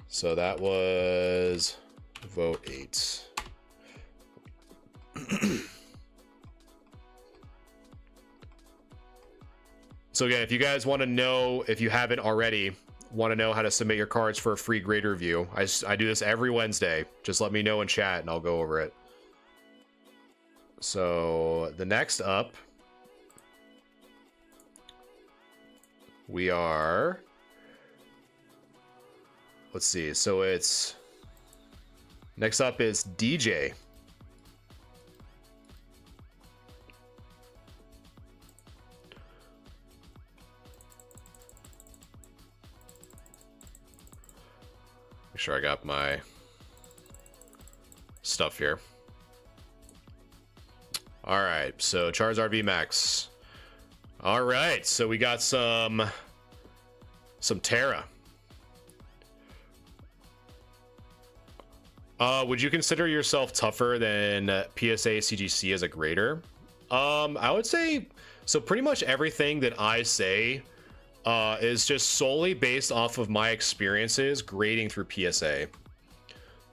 So that was vote 8. So again, if you guys want to know, if you haven't already, want to know how to submit your cards for a free grade review, I do this every Wednesday. Just let me know in chat and I'll go over it. So the next up, we are, let's see. So it's, next up is DJ. Make sure I got my stuff here. All right, so Charizard VMAX. All right, so we got some Terra. Would you consider yourself tougher than PSA CGC as a grader? I would say, so pretty much everything that I say is just solely based off of my experiences grading through PSA.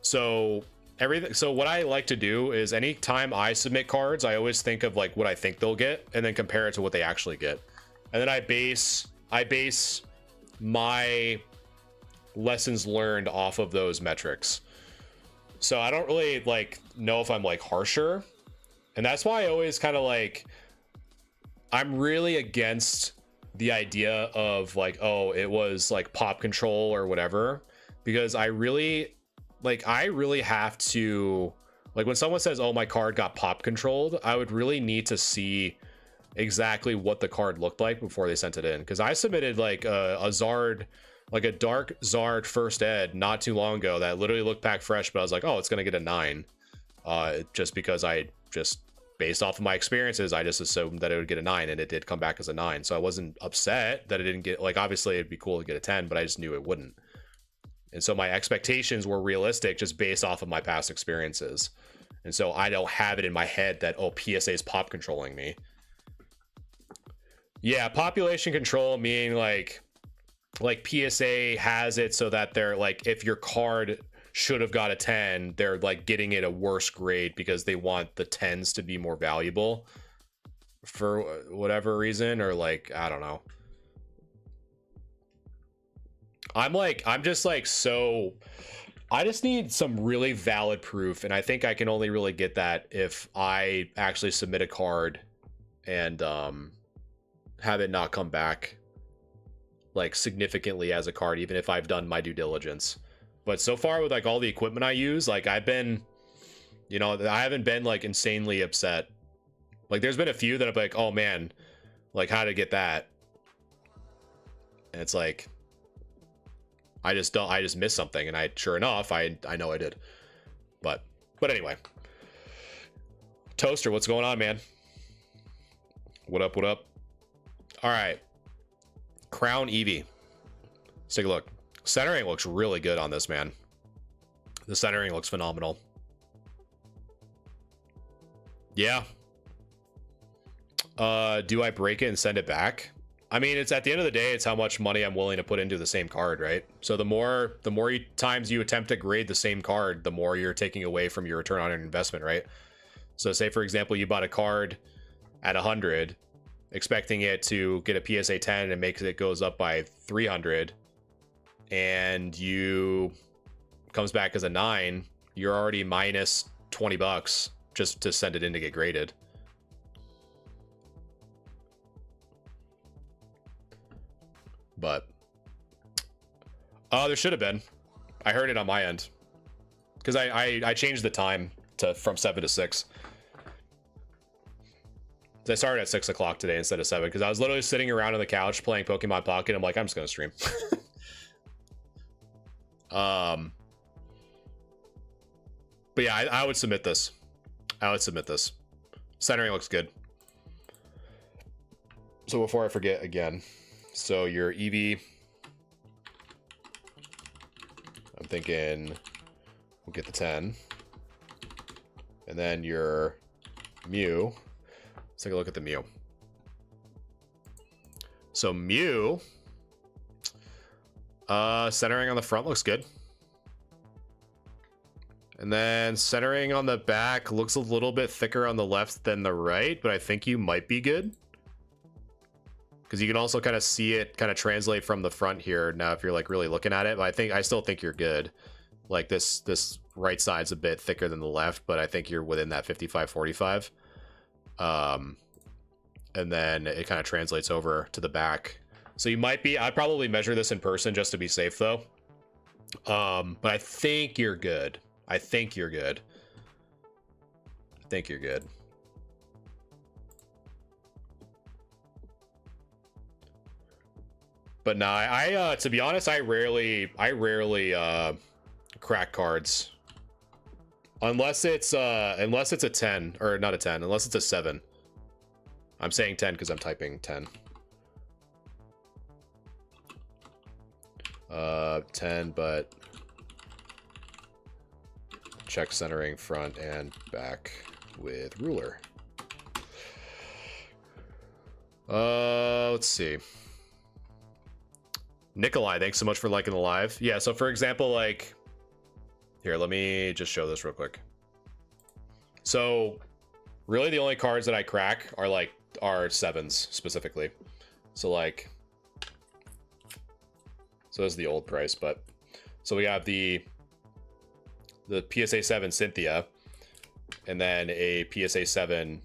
So everything. So what I like to do is anytime I submit cards, I always think of like what I think they'll get and then compare it to what they actually get. And then I base my lessons learned off of those metrics. So I don't really like know if I'm like harsher. And that's why I always kind of like, I'm really against the idea of like, oh, it was like pop control or whatever, because I really have to, like, when someone says, oh, my card got pop controlled, I would really need to see exactly what the card looked like before they sent it in. Because I submitted like a Zard, like a dark Zard first ed not too long ago that literally looked pack fresh, but I was like, oh, it's gonna get a 9. Just because I just, based off of my experiences, I just assumed that it would get a 9, and it did come back as a 9. So I wasn't upset that it didn't get, like, obviously it'd be cool to get a 10, but I just knew it wouldn't. And so my expectations were realistic just based off of my past experiences. And so I don't have it in my head that, oh, PSA is pop controlling me. Yeah, population control, meaning like PSA has it so that they're like, if your card should have got a 10, they're like getting it a worse grade because they want the 10s to be more valuable for whatever reason, or like, I don't know. I'm just like, so I just need some really valid proof, and I think I can only really get that if I actually submit a card and have it not come back like significantly as a card, even if I've done my due diligence. But so far with like all the equipment I use, like I've been, you know, I haven't been like insanely upset. Like there's been a few that I'm like, oh man, like how to get that? And it's like, I just missed something, and I sure enough, I know I did. But anyway. Toaster, what's going on, man? What up, what up? All right. Crown Eevee. Let's take a look. Centering looks really good on this, man. The centering looks phenomenal. Yeah. Do I break it and send it back? I mean, it's at the end of the day, it's how much money I'm willing to put into the same card, right? So the more times you attempt to grade the same card, the more you're taking away from your return on an investment, right? So say, for example, you bought a card at 100, expecting it to get a PSA 10 and makes it goes up by 300, and you comes back as a 9, you're already minus 20 bucks just to send it in to get graded. But there should have been. I heard it on my end because I changed the time to from 7 to 6. I started at 6 o'clock today instead of 7 because I was literally sitting around on the couch playing Pokemon Pocket. I'm like, I'm just gonna stream. But yeah, I would submit this. I would submit this. Centering looks good. So before I forget again, so your Eevee, I'm thinking we'll get the 10. And then your Mew, let's take a look at the Mew. So Mew, centering on the front looks good. And then centering on the back looks a little bit thicker on the left than the right, but I think you might be good. Because you can also kind of see it kind of translate from the front here now if you're like really looking at it. But I still think you're good. Like this right side's a bit thicker than the left, but I think you're within that 55-45. And then it kind of translates over to the back. So you might be, I'd probably measure this in person just to be safe though. But I think you're good. I think you're good. I think you're good. But nah, I to be honest, I rarely crack cards. Unless it's a 10, or not a 10, unless it's a 7. I'm saying 10 because I'm typing 10. 10, but check centering front and back with ruler. Let's see. Nikolai, thanks so much for liking the live. Yeah, so for example, like, here, let me just show this real quick. So, really the only cards that I crack are 7s specifically. So like, so this is the old price, but so we have the PSA 7 Cynthia, and then a PSA 7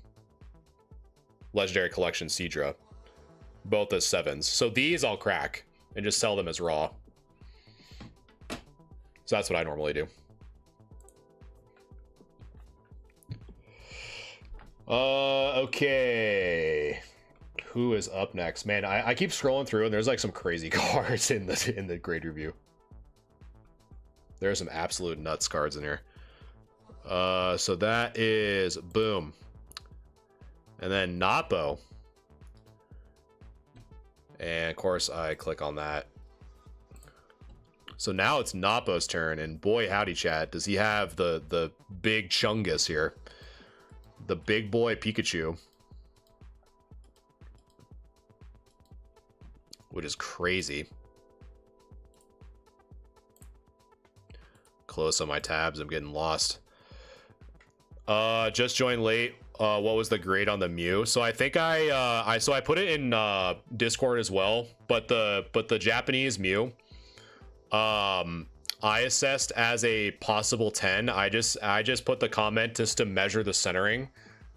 Legendary Collection Seadra, both as 7s. So these I'll crack and just sell them as raw. So that's what I normally do. Okay. Who is up next? Man, I keep scrolling through and there's like some crazy cards in the grade review. There's some absolute nuts cards in here. So that is Boom. And then Napo. And of course I click on that. So now it's Napo's turn, and boy howdy chat, does he have the big Chungus here. The big boy Pikachu. Which is crazy. Close on my tabs, I'm getting lost. Just joined late. What was the grade on the Mew? So I think I put it in Discord as well, but the Japanese Mew, I assessed as a possible 10. I just put the comment just to measure the centering.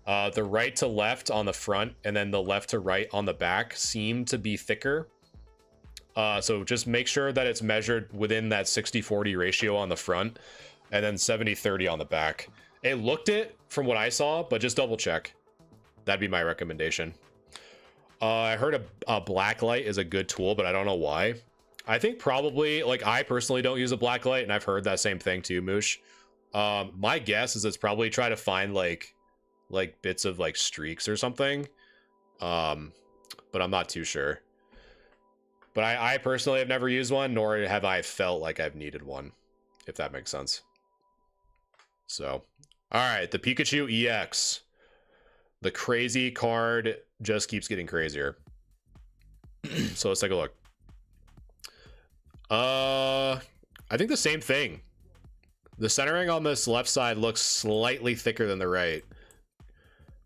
The right to left on the front and then the left to right on the back seem to be thicker. So just make sure that it's measured within that 60-40 ratio on the front and then 70-30 on the back. It looked it from what I saw, but just double check. That'd be my recommendation. I heard a black light is a good tool, but I don't know why. I think probably, like, I personally don't use a black light, and I've heard that same thing too, Moosh. My guess is it's probably try to find like bits of like streaks or something. But I'm not too sure. But I personally have never used one, nor have I felt like I've needed one, if that makes sense. So, all right, the Pikachu EX. The crazy card just keeps getting crazier. So let's take a look. I think the same thing. The centering on this left side looks slightly thicker than the right.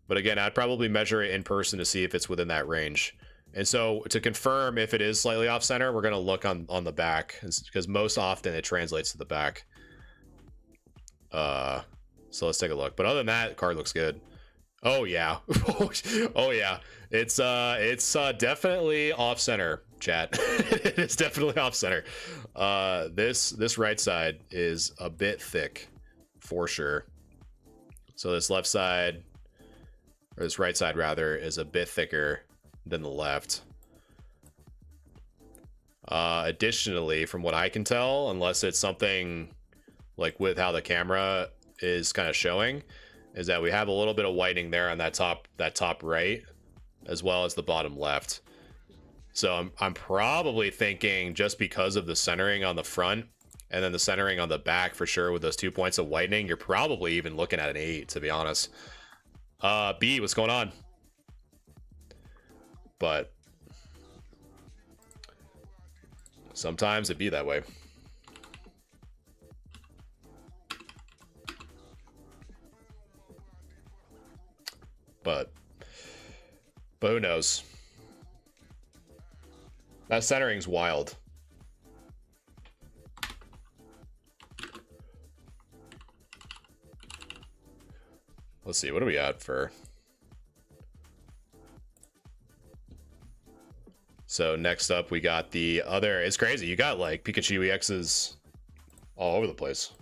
But again, I'd probably measure it in person to see if it's within that range. And so to confirm if it is slightly off center, we're going to look on the back, because most often it translates to the back. So let's take a look. But other than that, the card looks good. Oh yeah. Oh yeah. It's definitely off center, chat. It's definitely off center. This right side is a bit thick for sure. So this left side, or this right side rather, is a bit thicker than the left. Additionally, from what I can tell, unless it's something like with how the camera is kind of showing, is that we have a little bit of whitening there on that top right, as well as the bottom left. So I'm probably thinking, just because of the centering on the front and then the centering on the back for sure, with those 2 points of whitening, you're probably even looking at an 8, to be honest. B, what's going on? But sometimes it be that way. But who knows? That centering's wild. Let's see, what are we at for? So next up, we got the other. It's crazy. You got like Pikachu EXs all over the place.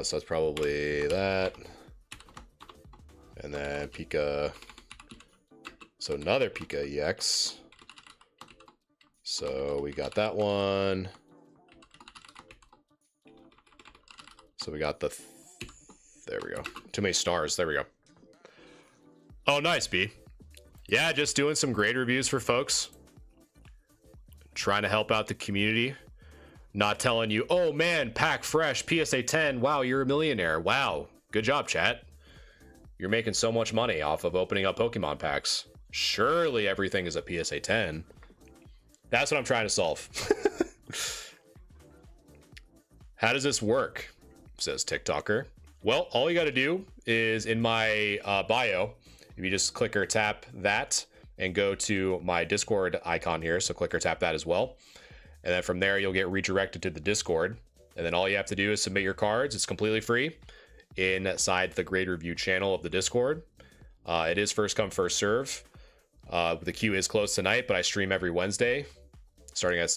So that's probably that. And then Pika. So another Pika EX. So we got that one. So we got the... There we go. Too many stars. There we go. Oh, nice, B. Yeah, just doing some grade reviews for folks. Trying to help out the community. Not telling you, oh man, pack fresh, PSA 10. Wow, you're a millionaire. Wow. Good job, chat. You're making so much money off of opening up Pokemon packs. Surely everything is a PSA 10. That's what I'm trying to solve. How does this work? Says TikToker. Well, all you got to do is in my bio, if you just click or tap that and go to my Discord icon here. So click or tap that as well. And then from there, you'll get redirected to the Discord. And then all you have to do is submit your cards. It's completely free inside the grade review channel of the Discord. It is first come, first serve. The queue is closed tonight, but I stream every Wednesday.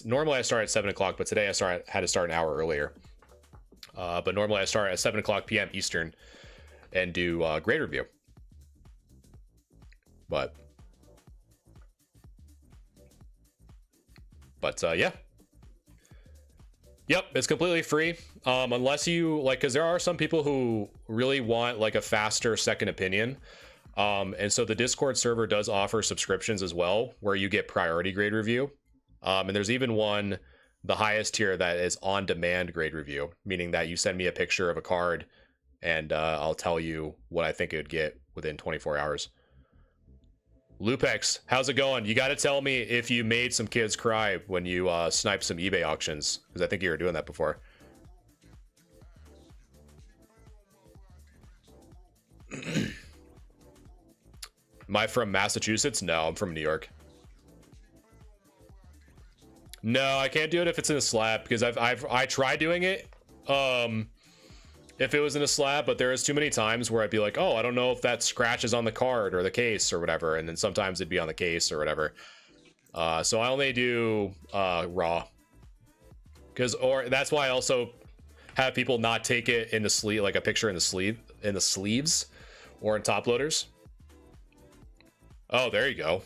Normally I start at 7 o'clock, but today I had to start an hour earlier. But normally I start at 7 o'clock p.m. Eastern and do grade review. But yeah. Yep, it's completely free. Unless you like, because there are some people who really want like a faster second opinion. And so the Discord server does offer subscriptions as well, where you get priority grade review. And there's even one, the highest tier, that is on demand grade review, meaning that you send me a picture of a card and I'll tell you what I think it would get within 24 hours. Lupex, how's it going? You got to tell me if you made some kids cry when you sniped some eBay auctions, because I think you were doing that before. Am I from Massachusetts? No, I'm from New York. No, I can't do it if it's in a slab, because I tried doing it if it was in a slab, but there is too many times where I'd be like, oh, I don't know if that scratch is on the card or the case or whatever, and then sometimes it'd be on the case or whatever. So I only do raw, or that's why I also have people not take it in the sleeve, like a picture in the sleeves or in top loaders. Oh, there you go.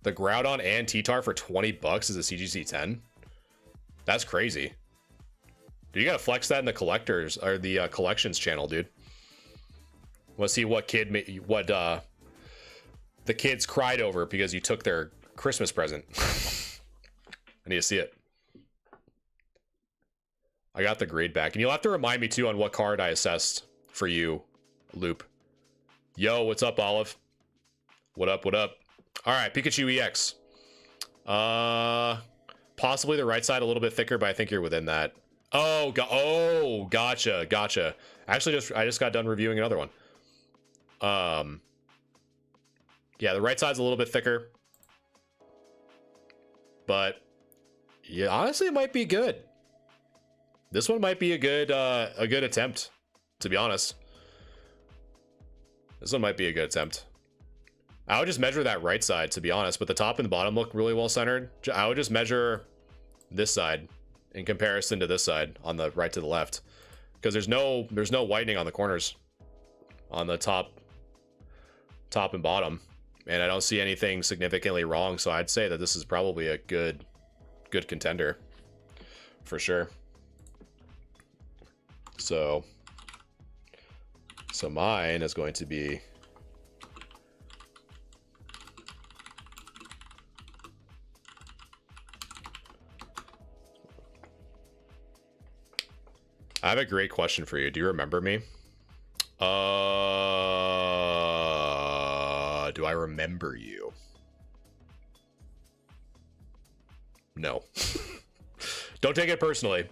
The Groudon and T-Tar for 20 bucks is a CGC 10. That's crazy. Dude, you gotta flex that in the collectors or the collections channel, dude. Let's see what the kids cried over because you took their Christmas present. I need to see it. I got the grade back, and you'll have to remind me too on what card I assessed for you, Loop. Yo, what's up, Olive? What up? What up? All right, Pikachu EX. Possibly the right side a little bit thicker, but I think you're within that. Oh, gotcha. Actually, I just got done reviewing another one. Yeah, the right side's a little bit thicker, but yeah, honestly, it might be good. This one might be a good attempt, to be honest. This one might be a good attempt. I would just measure that right side, to be honest, but the top and the bottom look really well centered. I would just measure this side in comparison to this side on the right to the left, because there's no whitening on the corners on the top and bottom, and I don't see anything significantly wrong, so I'd say that this is probably a good contender for sure. So mine is going to be I have a great question for you. Do you remember me? Do I remember you? No. Don't take it personally.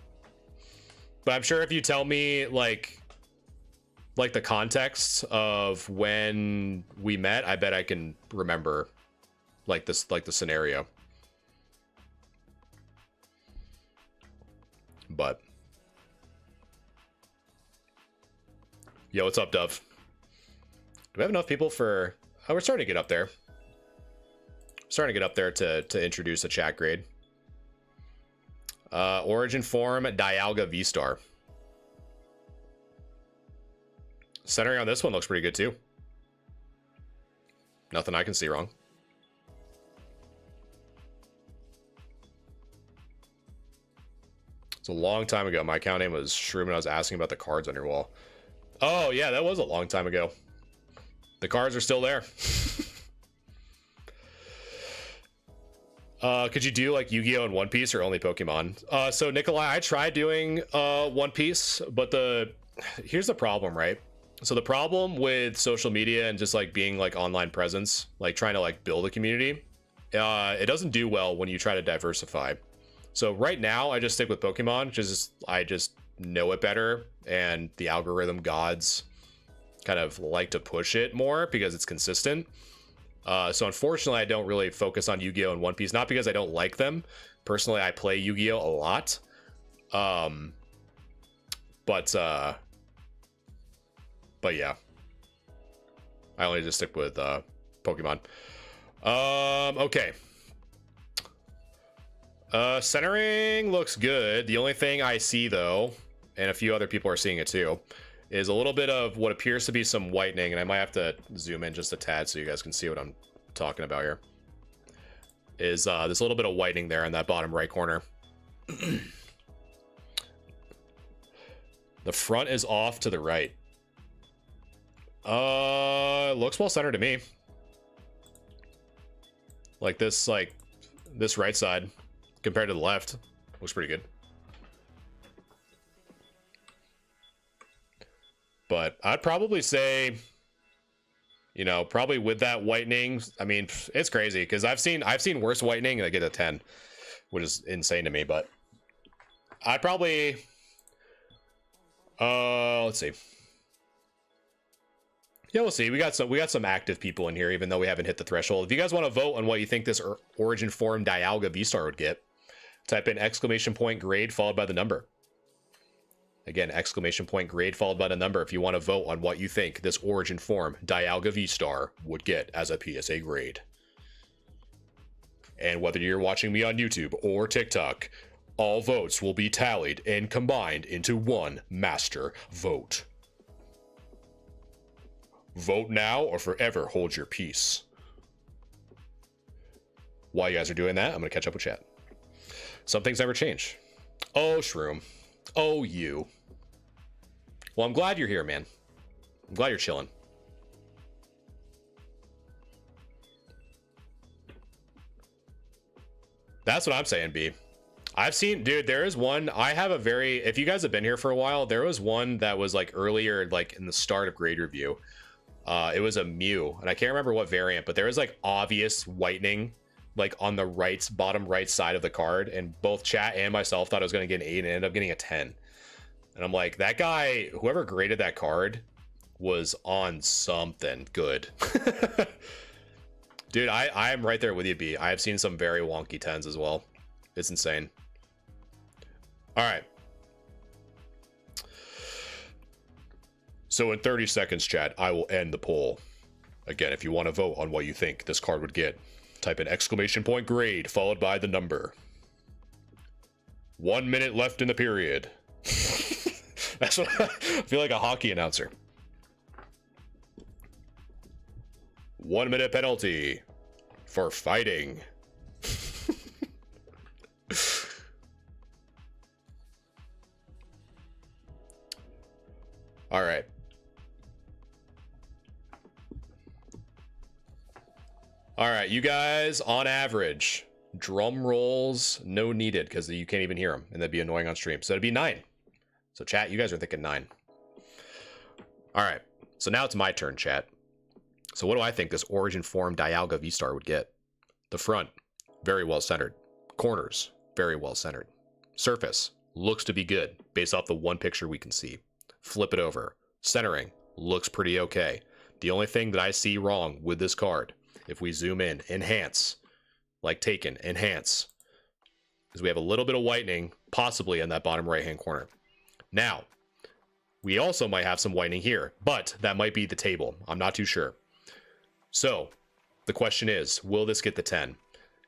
But I'm sure if you tell me like the context of when we met, I bet I can remember like the scenario. But yo, what's up, Dove? Do we have enough people for... Oh, we're starting to get up there. Starting to get up there to introduce a chat grade. Origin form, Dialga V-Star. Centering on this one looks pretty good, too. Nothing I can see wrong. It's a long time ago. My account name was Shroom, and I was asking about the cards on your wall. Oh, yeah, that was a long time ago. The cards are still there. Could you do like Yu-Gi-Oh! And One Piece or only Pokemon? So Nikolai, I tried doing One Piece, but here's the problem, right? So the problem with social media and just like being like online presence, like trying to like build a community, it doesn't do well when you try to diversify. So right now I just stick with Pokemon, because I just know it better, and the algorithm gods kind of like to push it more because it's consistent. So unfortunately, I don't really focus on Yu-Gi-Oh! And One Piece, not because I don't like them. Personally, I play Yu-Gi-Oh! A lot. But yeah, I only just stick with Pokemon. Okay. Centering looks good. The only thing I see, though, and a few other people are seeing it too, is a little bit of what appears to be some whitening, and I might have to zoom in just a tad so you guys can see what I'm talking about here. Is there's a little bit of whitening there in that bottom right corner. The front is off to the right. Looks well centered to me. Like this right side compared to the left looks pretty good. But I'd probably say, you know, probably with that whitening, I mean, it's crazy because I've seen worse whitening and I get a 10, which is insane to me. But I'd probably, let's see. Yeah, we'll see. We got some active people in here, even though we haven't hit the threshold. If you guys want to vote on what you think this Origin Form Dialga V-Star would get, type in ! grade followed by the number. Again, ! grade followed by the number if you want to vote on what you think this Origin Form Dialga V-Star would get as a PSA grade. And whether you're watching me on YouTube or TikTok, all votes will be tallied and combined into one master vote. Vote now or forever hold your peace. While you guys are doing that, I'm going to catch up with chat. Some things never change. Oh, Shroom. Oh, you. Well, I'm glad you're here, man. I'm glad you're chilling. That's what I'm saying, B. I've seen, dude, there is one. I have a very, if you guys have been here for a while, there was one that was like earlier, like in the start of grade review. It was a Mew, and I can't remember what variant, but there was like obvious whitening like on the bottom right side of the card, and both chat and myself thought I was going to get an 8 and ended up getting a 10. And I'm like, that guy, whoever graded that card was on something good. Dude, I am right there with you, B. I have seen some very wonky 10s as well. It's insane. All right. So in 30 seconds, chat, I will end the poll. Again, if you want to vote on what you think this card would get, type in ! grade followed by the number. 1 minute left in the period. That's what I feel like, a hockey announcer. 1 minute penalty for fighting. All right. All right, you guys, on average, drum rolls, no needed, because you can't even hear them, and that'd be annoying on stream. So it'd be 9. So chat, you guys are thinking 9. All right, so now it's my turn, chat. So what do I think this Origin Form Dialga V-Star would get? The front, very well centered. Corners, very well centered. Surface, looks to be good, based off the one picture we can see. Flip it over. Centering, looks pretty okay. The only thing that I see wrong with this card, if we zoom in, enhance, like Taken, enhance, is we have a little bit of whitening, possibly in that bottom right-hand corner. Now, we also might have some whitening here, but that might be the table. I'm not too sure. So, the question is, will this get the 10?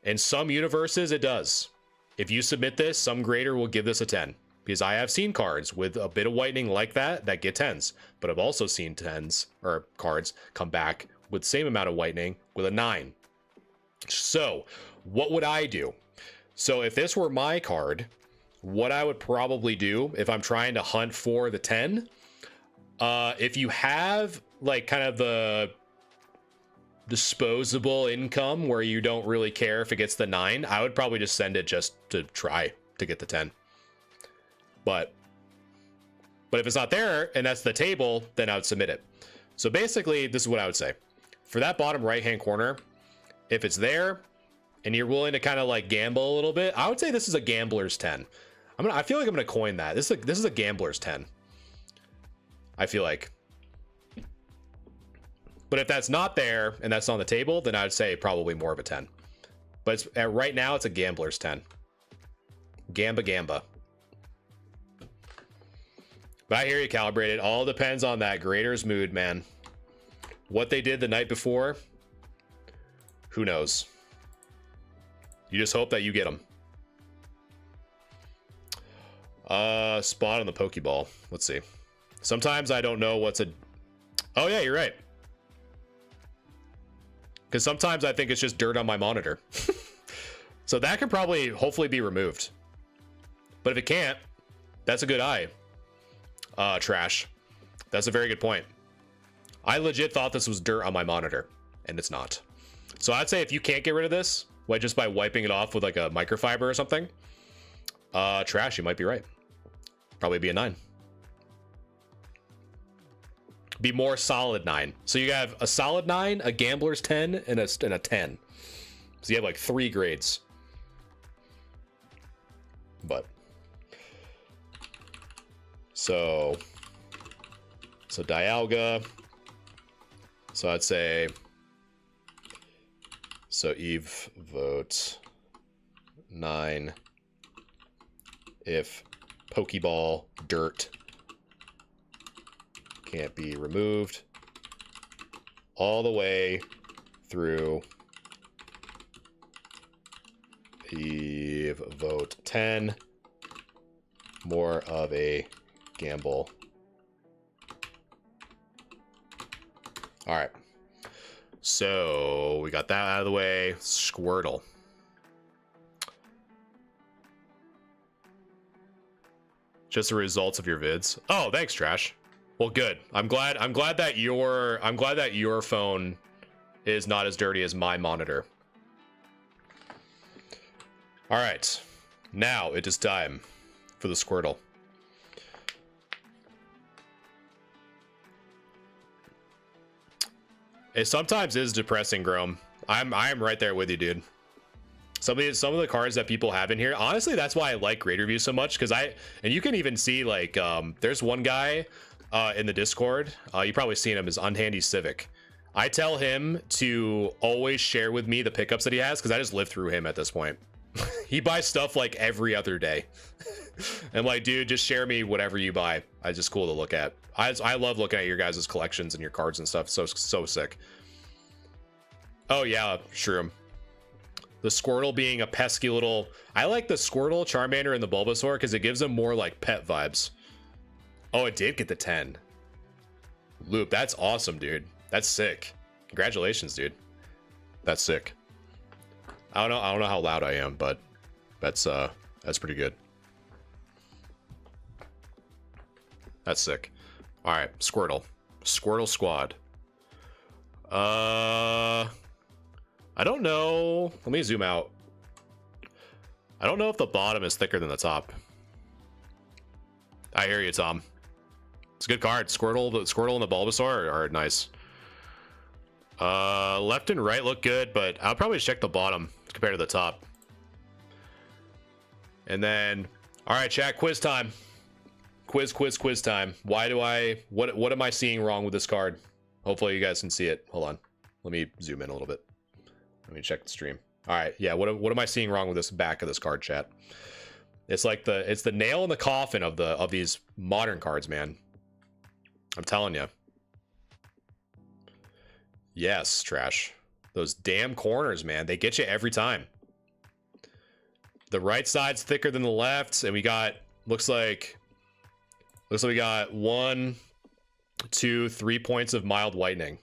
In some universes, it does. If you submit this, some grader will give this a 10. Because I have seen cards with a bit of whitening like that get 10s. But I've also seen 10s, or cards, come back with the same amount of whitening with a 9. So, what would I do? So if this were my card, what I would probably do if I'm trying to hunt for the 10, if you have like kind of the disposable income where you don't really care if it gets the 9, I would probably just send it just to try to get the 10. But if it's not there and that's the table, then I would submit it. So basically, this is what I would say. For that bottom right-hand corner, if it's there and you're willing to kind of like gamble a little bit, I would say this is a gambler's 10. I feel like I'm gonna coin that. This is a gambler's 10. I feel like. But if that's not there and that's on the table, then I'd say probably more of a 10. But right now, it's a gambler's 10. Gamba. But I hear you, Calibrated. All depends on that grader's mood, man. What they did the night before, who knows? You just hope that you get them. Spot on the Pokeball. Let's see. Sometimes I don't know what's a... Oh, yeah, you're right. Because sometimes I think it's just dirt on my monitor. So that could probably, hopefully, be removed. But if it can't, that's a good eye. Trash. That's a very good point. I legit thought this was dirt on my monitor, and it's not. So I'd say if you can't get rid of this, like just by wiping it off with like a microfiber or something, trash, you might be right. Probably be a 9. Be more solid 9. So you have a solid 9, a gambler's 10, and a 10. So you have like 3 grades. But so Dialga. So I'd say, so Eve vote 9 if Pokeball dirt can't be removed all the way through. Eve vote 10, more of a gamble. All right, so we got that out of the way. Squirtle. Just the results of your vids. Oh, thanks, Trash. Well, good. I'm glad that your phone is not as dirty as my monitor. All right, now it is time for the Squirtle. It sometimes is depressing, Grom. I am right there with you, dude. Some of the cards that people have in here, honestly, that's why I like grade reviews so much, because and you can even see like there's one guy in the Discord, you probably seen him, is Unhandy Civic. I tell him to always share with me the pickups that he has, because I just live through him at this point. He buys stuff like every other day. I'm like, dude, just share me whatever you buy. It's just cool to look at. I love looking at your guys' collections and your cards and stuff. So sick. Oh yeah, Shroom. The Squirtle being a pesky little... I like the Squirtle, Charmander, and the Bulbasaur because it gives them more like pet vibes. Oh, it did get the 10. Loop, that's awesome, dude. That's sick. Congratulations, dude. That's sick. I don't know how loud I am, but that's pretty good. That's sick. All right, Squirtle. Squirtle Squad. I don't know. Let me zoom out. I don't know if the bottom is thicker than the top. I hear you, Tom. It's a good card. Squirtle and the Bulbasaur are nice. Left and right look good, but I'll probably check the bottom compared to the top. And then, all right, chat, quiz time. Quiz time. What am I seeing wrong with this card? Hopefully you guys can see it. Hold on. Let me zoom in a little bit. Let me check the stream. All right, yeah, what am I seeing wrong with this back of this card, chat? It's like it's the nail in the coffin of these modern cards, man. I'm telling you. Yes, Trash. Those damn corners, man. They get you every time. The right side's thicker than the left, and we got looks like we got 1, 2, 3 points of mild whitening.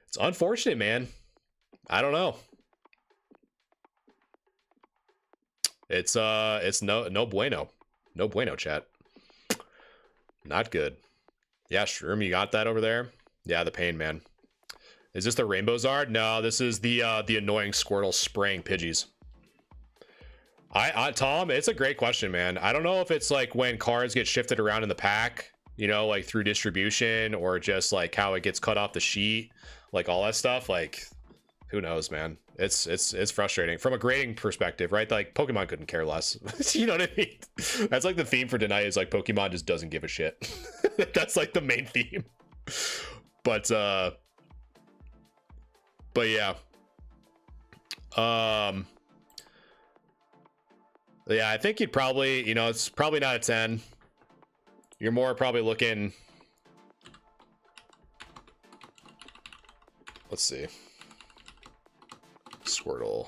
It's unfortunate, man. I don't know. It's no bueno. No bueno, chat. Not good. Yeah, Shroom, you got that over there? Yeah, the pain, man. Is this the Rainbow Zard? No, this is the annoying Squirtle spraying Pidgeys. Tom, it's a great question, man. I don't know if it's like when cards get shifted around in the pack, you know, like through distribution, or just like how it gets cut off the sheet, like all that stuff. Like, who knows, man? It's frustrating from a grading perspective, right? Like Pokemon couldn't care less. You know what I mean? That's like the theme for tonight is like Pokemon just doesn't give a shit. That's like the main theme. But yeah. Yeah, I think you'd probably, you know, it's probably not a 10. You're more probably looking. Let's see. Squirtle.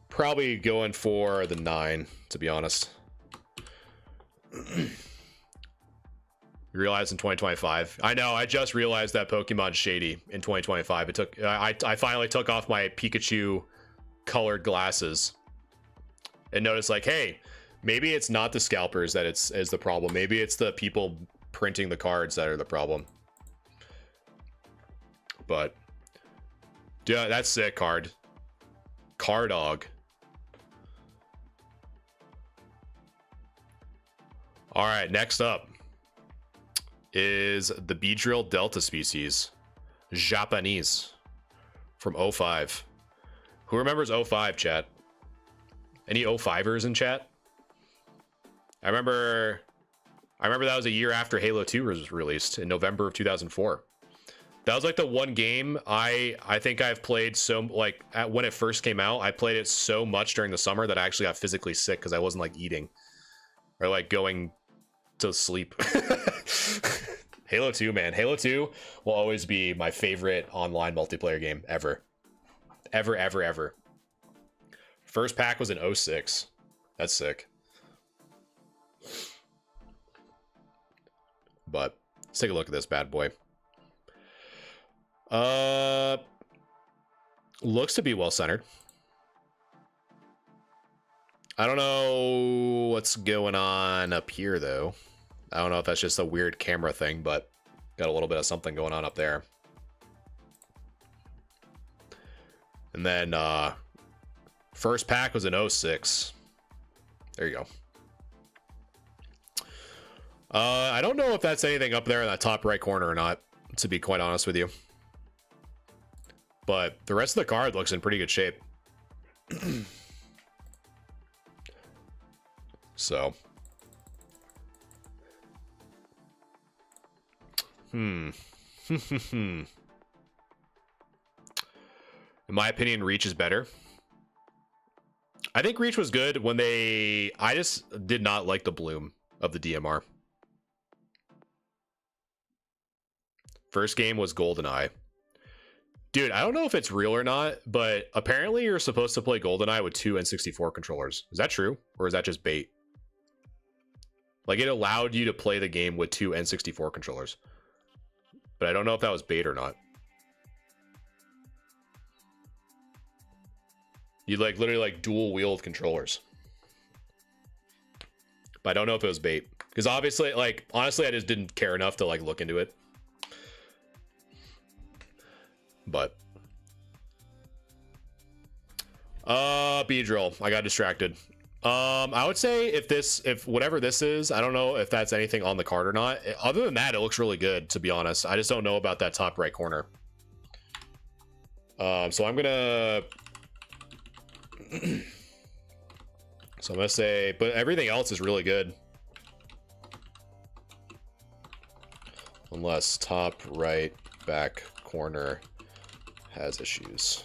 Probably going for the 9, to be honest. You realize in 2025. I know, I just realized that Pokemon's shady in 2025. It took I finally took off my Pikachu colored glasses and noticed like, hey, maybe it's not the scalpers that is the problem. Maybe it's the people printing the cards that are the problem. But yeah, that's sick card. Cardog. All right, next up is the Beedrill Delta species, Japanese, from 05. Who remembers 05, chat? Any 05ers in chat? I remember that was a year after Halo 2 was released in November of 2004. That was like the one game I think I've played so, like, when it first came out, I played it so much during the summer that I actually got physically sick because I wasn't like eating or like going to sleep. Halo 2, man. Halo 2 will always be my favorite online multiplayer game ever. Ever, ever, ever. First pack was in 06. That's sick. But let's take a look at this bad boy. Looks to be well centered. I don't know what's going on up here though. I don't know if that's just a weird camera thing, but got a little bit of something going on up there. And then first pack was in 06. There you go. I don't know if that's anything up there in that top right corner or not, to be quite honest with you. But the rest of the card looks in pretty good shape. So. In my opinion, Reach is better. I think Reach was good when I just did not like the bloom of the DMR. First game was GoldenEye. Dude, I don't know if it's real or not, but apparently you're supposed to play GoldenEye with 2 N64 controllers. Is that true? Or is that just bait? Like, it allowed you to play the game with 2 N64 controllers. But I don't know if that was bait or not. You like literally like dual wield controllers. But I don't know if it was bait. Because obviously, like, honestly, I just didn't care enough to like look into it. But Beedrill, I got distracted. I would say if whatever this is, I don't know if that's anything on the card or not. Other than that, it looks really good, to be honest. I just don't know about that top right corner. So I'm gonna say, but everything else is really good. Unless top right back corner has issues.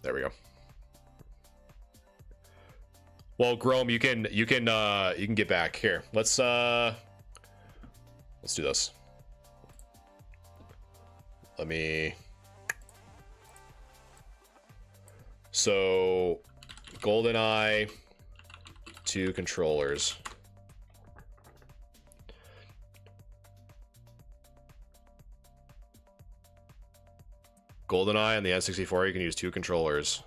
There we go. Well, Grom, you can get back here. Let's do this. Let me. So, GoldenEye, 2 controllers. GoldenEye on the N64, you can use 2 controllers.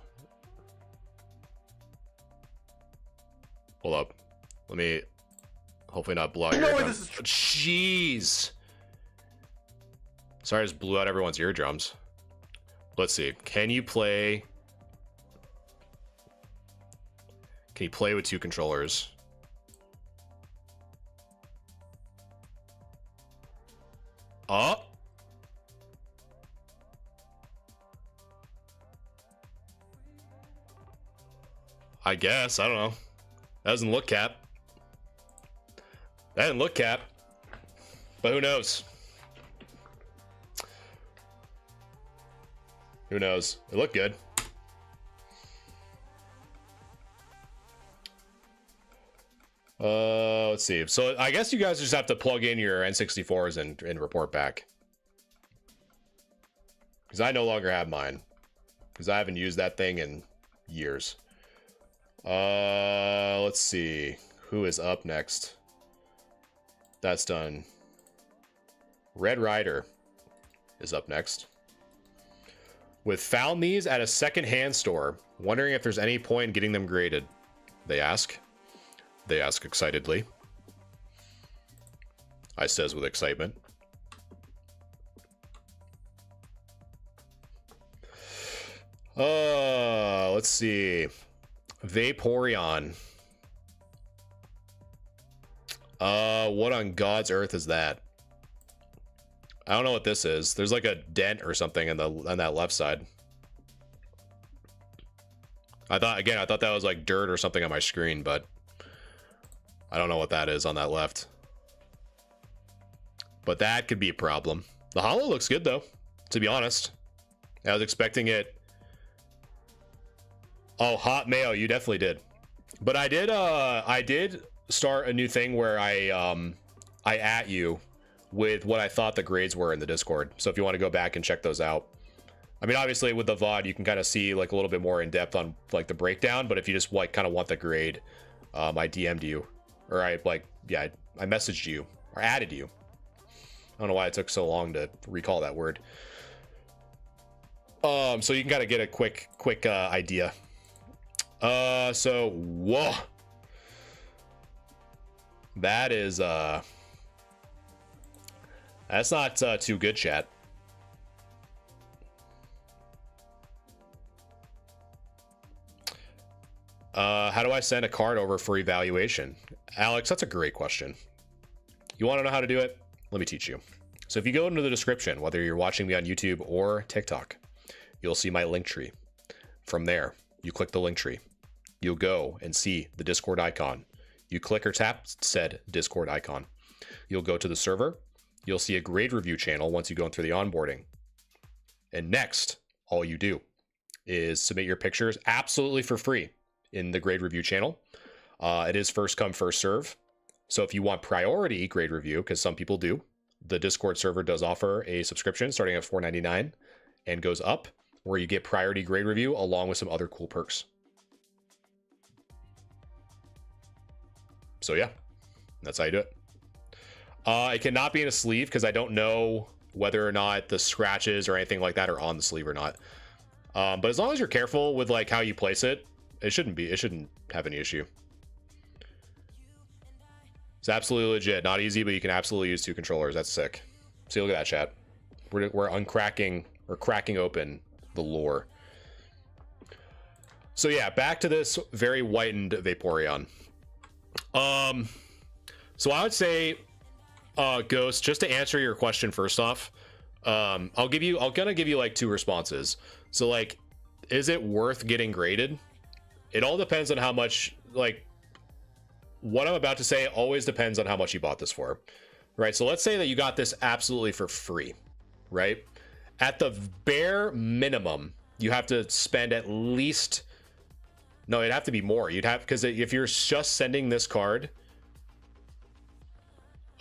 Hold up. Let me hopefully not blow out your eardrums. Jeez. Sorry, I just blew out everyone's eardrums. Let's see. Can you play with 2 controllers? Oh. I guess. I don't know. That doesn't look cap. That didn't look cap. But who knows? Who knows? It looked good. Let's see. So I guess you guys just have to plug in your N64s and report back. Because I no longer have mine. Because I haven't used that thing in years. Let's see. Who is up next? That's done. Red Rider is up next. With found these at a second-hand store, wondering if there's any point in getting them graded. They ask. They ask excitedly. I says with excitement. Let's see. Vaporeon. What on God's earth is that? I don't know what this is. There's like a dent or something on that left side. I thought that was like dirt or something on my screen, but I don't know what that is on that left. But that could be a problem. The holo looks good though, to be honest. I was expecting it. Oh, hot mayo, you definitely did. But I did start a new thing where I at you with what I thought the grades were in the Discord. So if you want to go back and check those out. I mean, obviously with the VOD, you can kind of see like a little bit more in depth on like the breakdown, but if you just like kind of want the grade, I DM'd you, or I messaged you or added you. I don't know why it took so long to recall that word. So you can kind of get a quick idea. So whoa, that is that's not too good, chat. How do I send a card over for evaluation? Alex, that's a great question. You want to know how to do it? Let me teach you. So if you go into the description, whether you're watching me on YouTube or TikTok, you'll see my link tree. From there, you click the link tree. You'll go and see the Discord icon. You click or tap said Discord icon. You'll go to the server. You'll see a grade review channel once you go through the onboarding. And next, all you do is submit your pictures absolutely for free in the grade review channel. It is first come, first serve. So if you want priority grade review, because some people do, the Discord server does offer a subscription starting at $4.99 and goes up, where you get priority grade review along with some other cool perks. So yeah, that's how you do it. It cannot be in a sleeve because I don't know whether or not the scratches or anything like that are on the sleeve or not. But as long as you're careful with like how you place it, it shouldn't have any issue. It's absolutely legit. Not easy, but you can absolutely use 2 controllers. That's sick. See, look at that, chat. We're uncracking or cracking open the lore. So yeah, back to this very whitened Vaporeon. So I would say, Ghost, just to answer your question first off, I'm gonna give you like 2 responses. So like, is it worth getting graded? It all depends on how much, like, what I'm about to say always depends on how much you bought this for, right? So let's say that you got this absolutely for free, right? At the bare minimum, you have to spend at least, no, it'd have to be more. You'd have, because if you're just sending this card,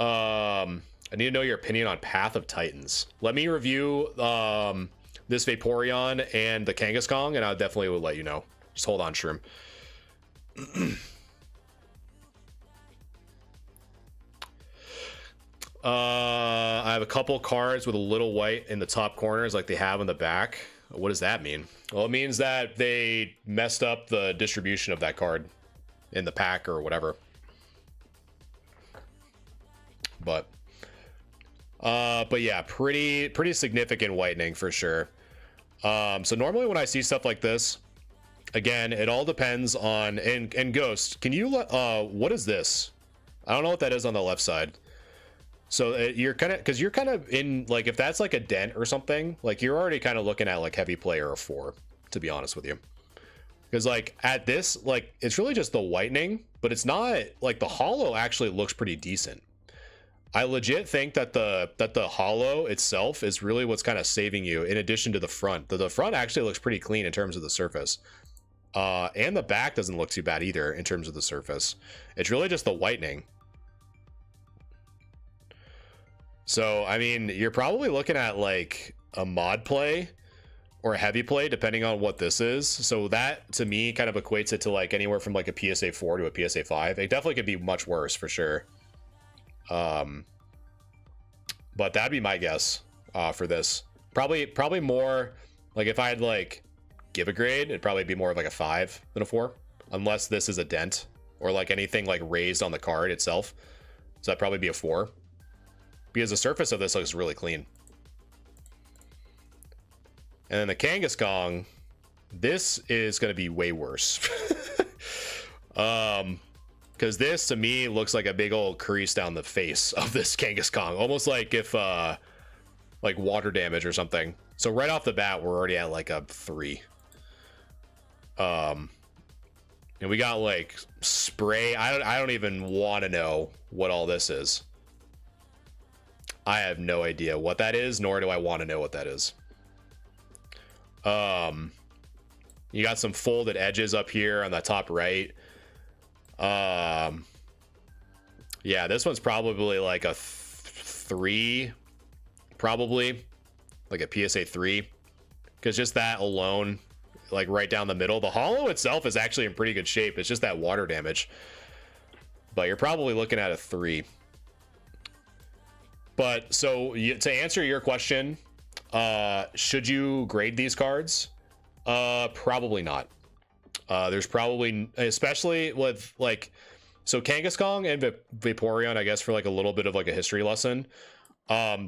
I need to know your opinion on Path of Titans. Let me review this Vaporeon and the Kangaskong, and I definitely will let you know. Just hold on, Shroom. I have a couple cards with a little white in the top corners like they have in the back. What does that mean? Well, it means that they messed up the distribution of that card in the pack or whatever. But yeah, pretty significant whitening for sure. So normally when I see stuff like this, again, it all depends on, and Ghost, can you what is this? I don't know what that is on the left side. So you're kind of in, like, if that's like a dent or something, like you're already kind of looking at like heavy play or a 4, to be honest with you. Because like at this, like it's really just the whitening, but it's not like the holo actually looks pretty decent. I legit think that the holo itself is really what's kind of saving you, in addition to the front. The front actually looks pretty clean in terms of the surface. And the back doesn't look too bad either in terms of the surface. It's really just the whitening. So, I mean, you're probably looking at like a mod play or a heavy play, depending on what this is. So that, to me, kind of equates it to like anywhere from like a PSA 4 to a PSA 5. It definitely could be much worse for sure. But that'd be my guess for this. Probably more, like if I'd like give a grade, it'd probably be more of like a 5 than a 4, unless this is a dent or like anything like raised on the card itself. So that'd probably be a 4. because the surface of this looks really clean. And then the Kangaskong, this is going to be way worse. Because this to me looks like a big old crease down the face of this Kangaskong, almost like if like water damage or something. So right off the bat, we're already at like a 3. And we got like spray. I don't even want to know what all this is. I have no idea what that is, nor do I want to know what that is. You got some folded edges up here on the top right. Yeah, this one's probably like a 3, probably like a PSA 3, because just that alone, like right down the middle. The hollow itself is actually in pretty good shape. It's just that water damage, but you're probably looking at a 3. But so to answer your question, should you grade these cards? Probably not. There's probably, especially with like, so Kangaskong and Vaporeon, I guess for like a little bit of like a history lesson,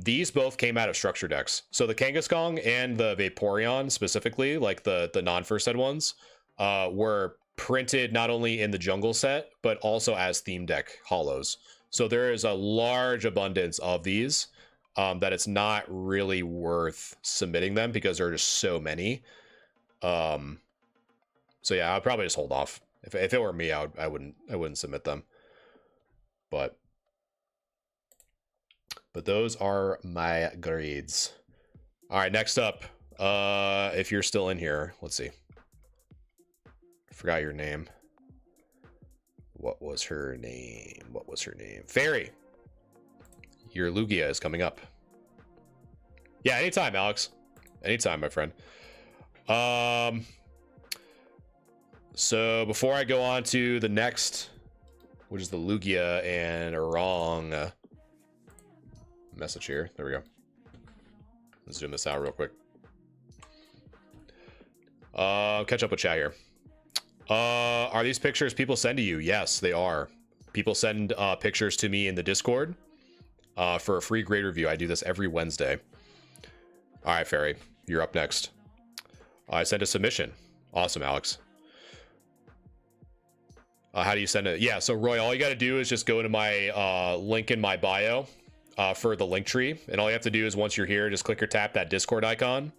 these both came out of structure decks. So the Kangaskong and the Vaporeon specifically, like the non-first ed ones, were printed not only in the jungle set, but also as theme deck hollows. So there is a large abundance of these, that it's not really worth submitting them because there are just so many. So yeah, I'd probably just hold off. If it were me, I wouldn't submit them. But those are my grades. All right, next up, if you're still in here, let's see. I forgot your name. What was her name? What was her name? Fairy. Your Lugia is coming up. Yeah, anytime, Alex. Anytime, my friend. So before I go on to the next, which is the Lugia and a wrong message here. There we go. Let's zoom this out real quick. Catch up with chat here. Are these pictures people send to you? Yes, they are. People send pictures to me in the Discord for a free grade review. I do this every Wednesday. All right, Fairy, you're up next. I sent a submission. Awesome, Alex. How do you send it? Yeah, so Roy, all you got to do is just go to my link in my bio for the link tree. And all you have to do is once you're here, just click or tap that Discord icon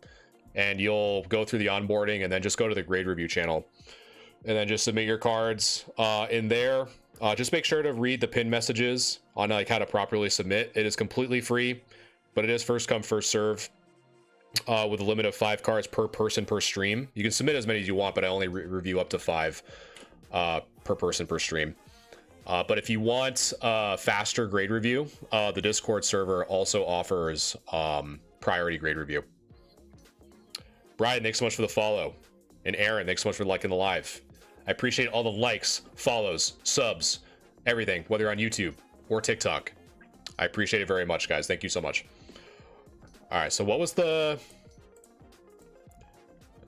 and you'll go through the onboarding and then just go to the grade review channel and then just submit your cards in there. Just make sure to read the pin messages on like how to properly submit. It is completely free, but it is first come, first serve with a limit of 5 cards per person per stream. You can submit as many as you want, but I only review up to 5 per person per stream. But if you want faster grade review, the Discord server also offers priority grade review. Brian, thanks so much for the follow. And Aaron, thanks so much for liking the live. I appreciate all the likes, follows, subs, everything, whether you're on YouTube or TikTok. I appreciate it very much, guys. Thank you so much. All right, so what was the...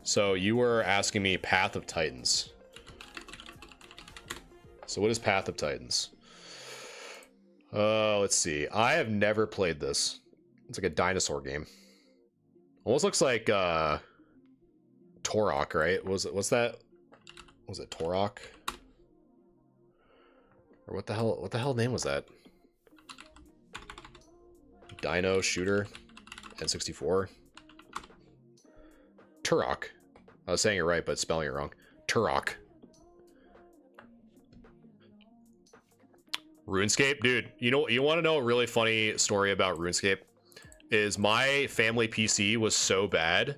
So you were asking me Path of Titans. So what is Path of Titans? Let's see. I have never played this. It's like a dinosaur game. Almost looks like Torok, right? What's that? Was it Torok? Or what the hell name was that? Dino Shooter N64. Turok. I was saying it right, but spelling it wrong. Turok. RuneScape, dude. You know, you want to know a really funny story about RuneScape? Is my family PC was so bad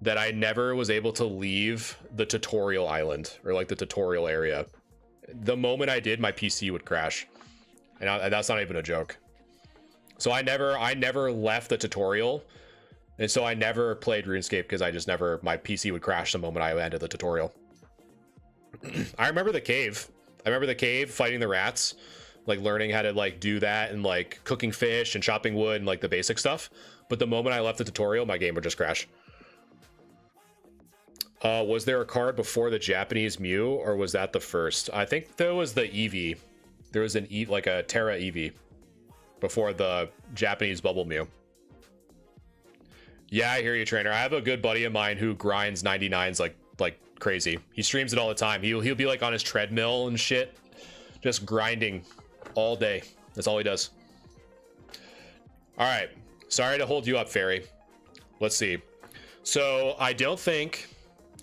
that I never was able to leave the tutorial island or like the tutorial area. The moment I did, my PC would crash, and that's not even a joke. So I never left the tutorial, and so I never played RuneScape because I just never, my PC would crash the moment I ended the tutorial. I remember the cave. I remember the cave fighting the rats, like learning how to like do that and like cooking fish and chopping wood and like the basic stuff. But the moment I left the tutorial, my game would just crash. Was there a card before the Japanese Mew, or was that the first? I think there was the Eevee. There was an like a Terra Eevee. before the Japanese bubble mew. Yeah, I hear you, trainer. I have a good buddy of mine who grinds 99s like crazy. He streams it all the time. He'll be like on his treadmill and shit, just grinding all day. That's all he does. All right. Sorry to hold you up, Fairy. Let's see. So I don't think,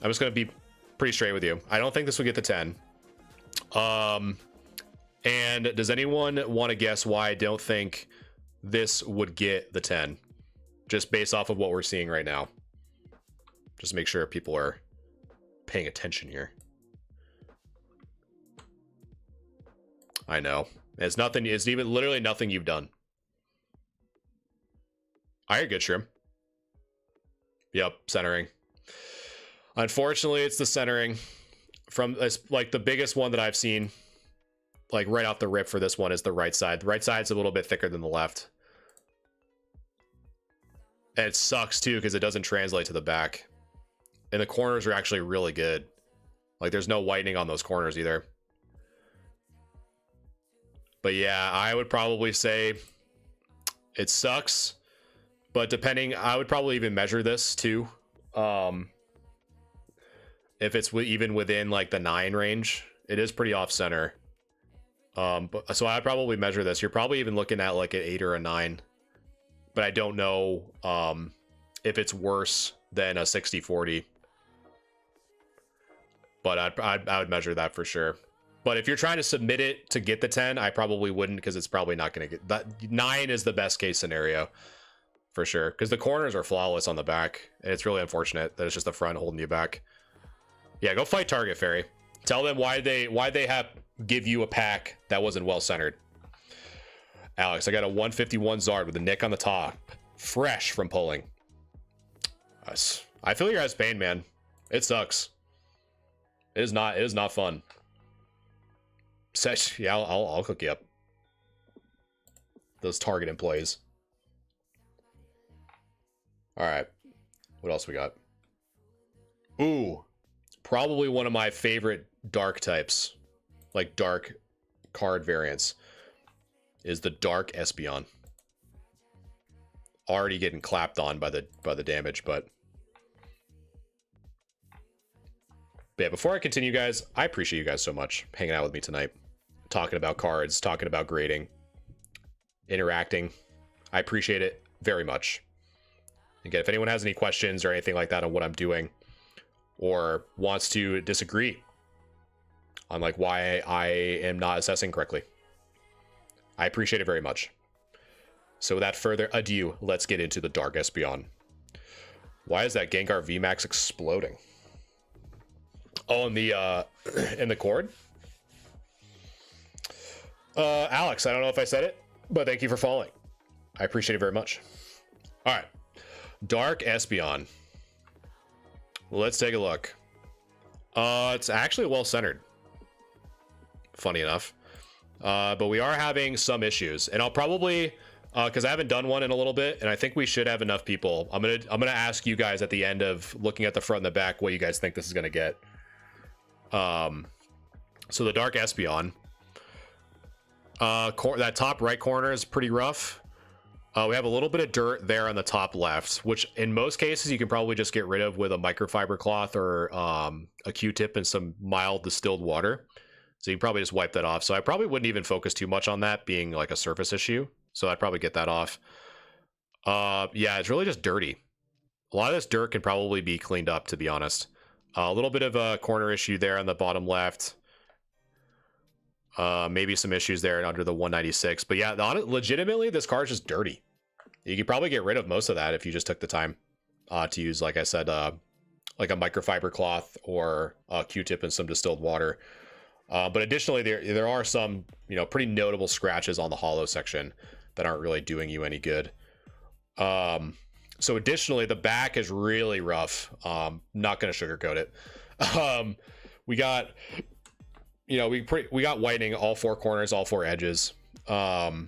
I'm just going to be pretty straight with you. I don't think this will get the 10. And does anyone want to guess why I don't think this would get the 10? Just based off of what we're seeing right now. Just make sure people are paying attention here. I know. It's nothing. It's even literally nothing you've done. I hear good, Shroom. Yep, centering. Unfortunately, it's the centering. From like the biggest one that I've seen, like right off the rip for this one, is the right side. The right side's a little bit thicker than the left. And it sucks too because it doesn't translate to the back. And the corners are actually really good. Like there's no whitening on those corners either. But yeah, I would probably say it sucks. But depending, I would probably even measure this too. If it's even within like the 9 range, it is pretty off center. But so I'd probably measure this. You're probably even looking at like an 8 or a 9. But I don't know if it's worse than a 60-40. But I would measure that for sure. But if you're trying to submit it to get the 10, I probably wouldn't because it's probably not going to get that. 9 is the best case scenario for sure because the corners are flawless on the back. And it's really unfortunate that it's just the front holding you back. Yeah, go fight Target Fairy. Tell them why they have give you a pack that wasn't well centered. Alex, I got a 151 Zard with a nick on the top. Fresh from pulling. I feel your guys' pain, man. It sucks. It is not fun. Yeah, I'll cook you up. Those Target employees. All right. What else we got? Ooh. Probably one of my favorite dark types. Like dark card variants. Is the Dark Espeon. Already getting clapped on by the damage, but yeah, before I continue, guys, I appreciate you guys so much hanging out with me tonight, talking about cards, talking about grading, interacting. I appreciate it very much. Again, if anyone has any questions or anything like that on what I'm doing, or wants to disagree on like why I am not assessing correctly, I appreciate it very much. So without further ado, let's get into the Dark Espeon. Why is that Gengar VMAX exploding? Oh, in the cord? Alex, I don't know if I said it, but thank you for following. I appreciate it very much. All right. Dark Espeon. Let's take a look. It's actually well centered. Funny enough. But we are having some issues, and I'll probably because I haven't done one in a little bit, and I think we should have enough people. I'm gonna ask you guys at the end of looking at the front and the back what you guys think this is gonna get. So the Dark Espeon, that top right corner is pretty rough. We have a little bit of dirt there on the top left, which in most cases you can probably just get rid of with a microfiber cloth or a Q-tip and some mild distilled water. So you probably just wipe that off. So I probably wouldn't even focus too much on that being like a surface issue. So I'd probably get that off. Yeah, it's really just dirty. A lot of this dirt can probably be cleaned up, to be honest. A little bit of a corner issue there on the bottom left. Maybe some issues there and under the 196. But yeah, legitimately, this car is just dirty. You could probably get rid of most of that if you just took the time to use, like I said, like a microfiber cloth or a Q-tip and some distilled water. But additionally, there are some, pretty notable scratches on the hollow section that aren't really doing you any good. So additionally, the back is really rough. Not going to sugarcoat it. We got, we got whitening all 4 corners, all 4 edges. What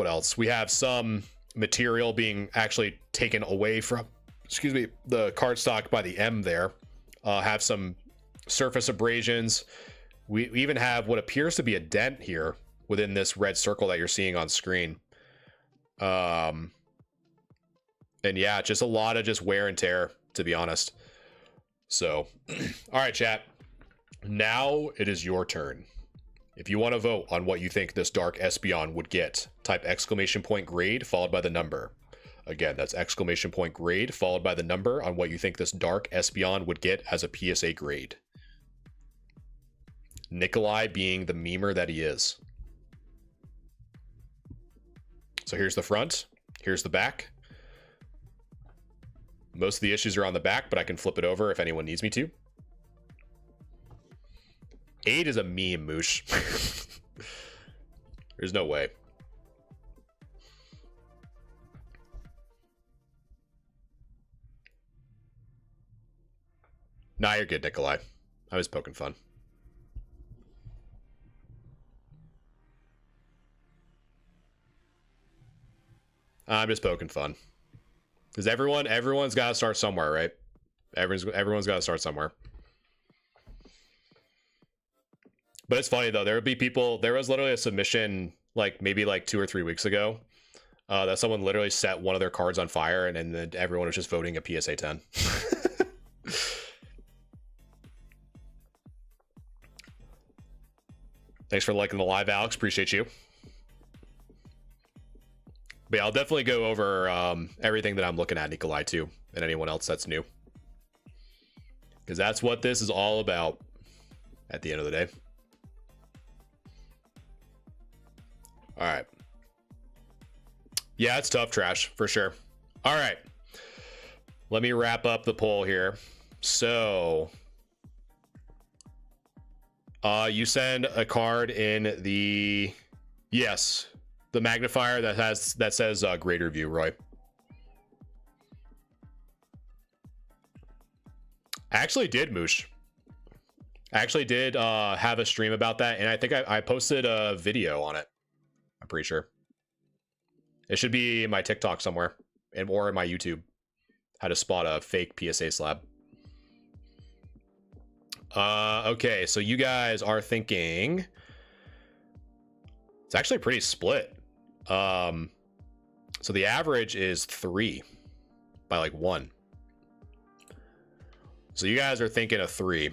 else? We have some material being actually taken away from, the cardstock by the M there. Have some surface abrasions. We even have what appears to be a dent here within this red circle that you're seeing on screen. And yeah, just a lot of just wear and tear, to be honest. So, all right, chat. Now it is your turn. If you want to vote on what you think this Dark Espeon would get, type exclamation point grade followed by the number. Again, that's exclamation point grade followed by the number on what you think this Dark Espeon would get as a PSA grade. Nikolai being the memer that he is. So here's the front, here's the back. Most of the issues are on the back, but I can flip it over if anyone needs me to. 8 is a meme, Moosh. There's no way. Nah, you're good, Nikolai. I was poking fun. I'm just poking fun. Because everyone's got to start somewhere, right? Everyone's got to start somewhere. But it's funny though. There would be people. There was literally a submission, like maybe like 2 or 3 weeks ago, that someone literally set one of their cards on fire, and then everyone was just voting a PSA 10. Thanks for liking the live, Alex. Appreciate you. But yeah, I'll definitely go over everything that I'm looking at, Nikolai, too, and anyone else that's new. Because that's what this is all about at the end of the day. All right. Yeah, it's tough, Trash, for sure. All right. Let me wrap up the poll here. So, you send a card in the... Yes. The magnifier that says grade review, Roy. I actually did, Moosh. I actually did have a stream about that, and I think I posted a video on it. I'm pretty sure. It should be in my TikTok somewhere, or in my YouTube. How to spot a fake PSA slab. Okay, so you guys are thinking... It's actually pretty split. So the average is 3 by like 1. So you guys are thinking of 3.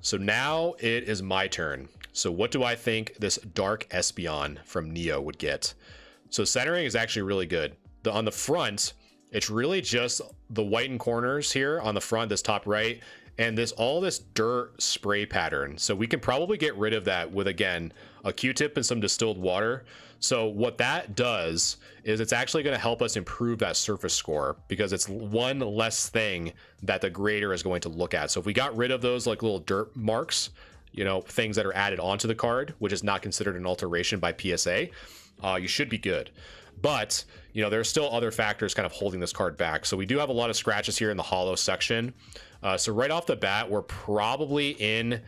So now it is my turn. So what do I think this Dark Espeon from Neo would get? So centering is actually really good. On the front, it's really just the whitened corners here on the front, this top right, and all this dirt spray pattern. So we can probably get rid of that with, again, a Q-tip and some distilled water. So what that does is it's actually going to help us improve that surface score, because it's one less thing that the grader is going to look at. So if we got rid of those like little dirt marks, you know, things that are added onto the card, which is not considered an alteration by PSA, you should be good. But, you know, there's still other factors kind of holding this card back. So we do have a lot of scratches here in the hollow section. So right off the bat, we're probably in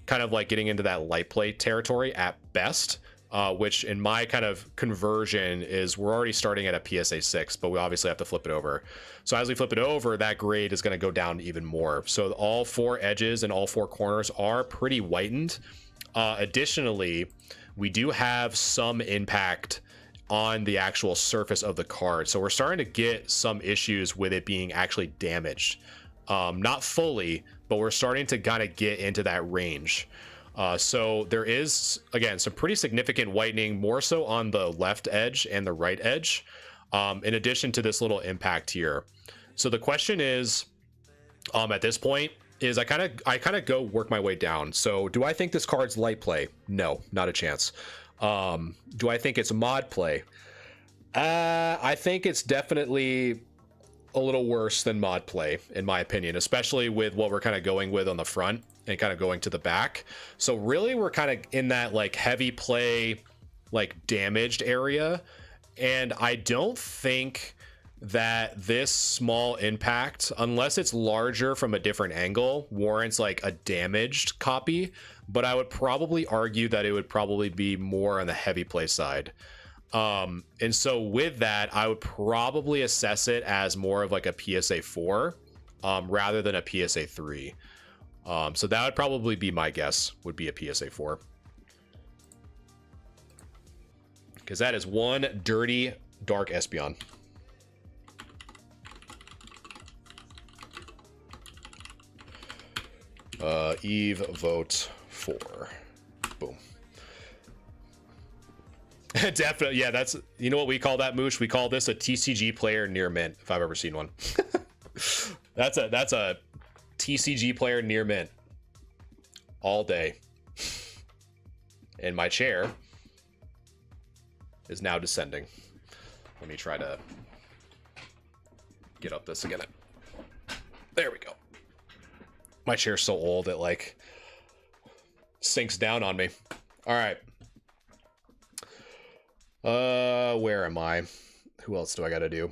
kind of like getting into that light play territory at best, which in my kind of conversion is we're already starting at a PSA 6, but we obviously have to flip it over. So as we flip it over, that grade is going to go down even more. So all 4 edges and all 4 corners are pretty whitened. Additionally, we do have some impact on the actual surface of the card. So we're starting to get some issues with it being actually damaged. Not fully, but we're starting to kind of get into that range. So there is, again, some pretty significant whitening, more so on the left edge and the right edge, in addition to this little impact here. So the question is, at this point, is I kind of go work my way down. So do I think this card's light play? No, not a chance. Do I think it's mod play? I think it's definitely a little worse than mod play, in my opinion, especially with what we're kind of going with on the front and kind of going to the back. So really we're kind of in that like heavy play, like damaged area. And I don't think that this small impact, unless it's larger from a different angle, warrants like a damaged copy. But I would probably argue that it would probably be more on the heavy play side. And so with that, I would probably assess it as more of like a PSA 4 rather than a PSA 3. So that would probably be my guess, would be a PSA 4. because that is one dirty Dark Espeon. Eve vote 4. Boom. Definitely, yeah, that's, you know what we call that, Moosh? We call this a TCG player near mint, if I've ever seen one. That's a TCG player near mint. All day. And my chair is now descending. Let me try to get up this again. There we go. My chair's so old it like sinks down on me. All right. Where am I? Who else do I got to do?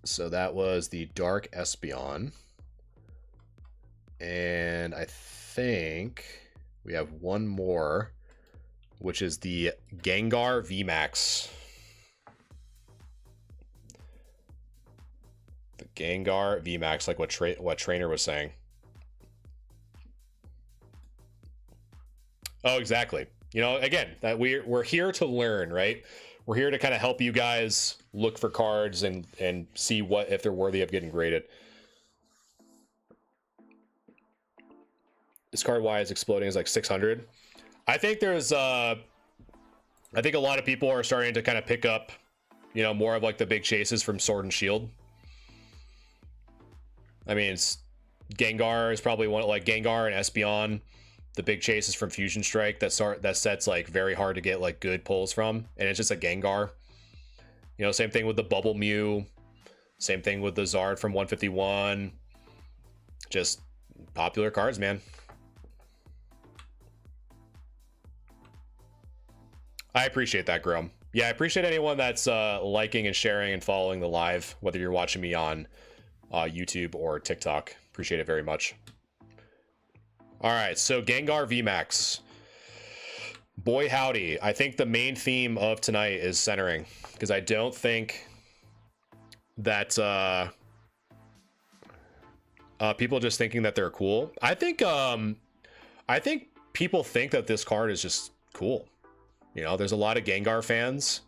So that was the Dark Espeon. And I think we have one more, which is the Gengar VMAX. The Gengar VMAX, like what Trainer was saying. Oh, exactly. You know, again, that we're here to learn, right? We're here to kind of help you guys look for cards and see what if they're worthy of getting graded. This card Y is exploding is like 600. I think there's I think a lot of people are starting to kind of pick up, you know, more of like the big chases from Sword and Shield. I mean, it's Gengar is probably one, like Gengar and Espeon. The big chases from Fusion Strike that sets like very hard to get like good pulls from, and it's just a Gengar. You know, same thing with the Bubble Mew, same thing with the Zard from 151. Just popular cards, man. I appreciate that, Grom. Yeah, I appreciate anyone that's liking and sharing and following the live, whether you're watching me on YouTube or TikTok. Appreciate it very much. All right, so Gengar VMAX. Boy howdy, I think the main theme of tonight is centering, because I don't think that people just thinking that they're cool. I think people think that this card is just cool. You know, there's a lot of Gengar fans.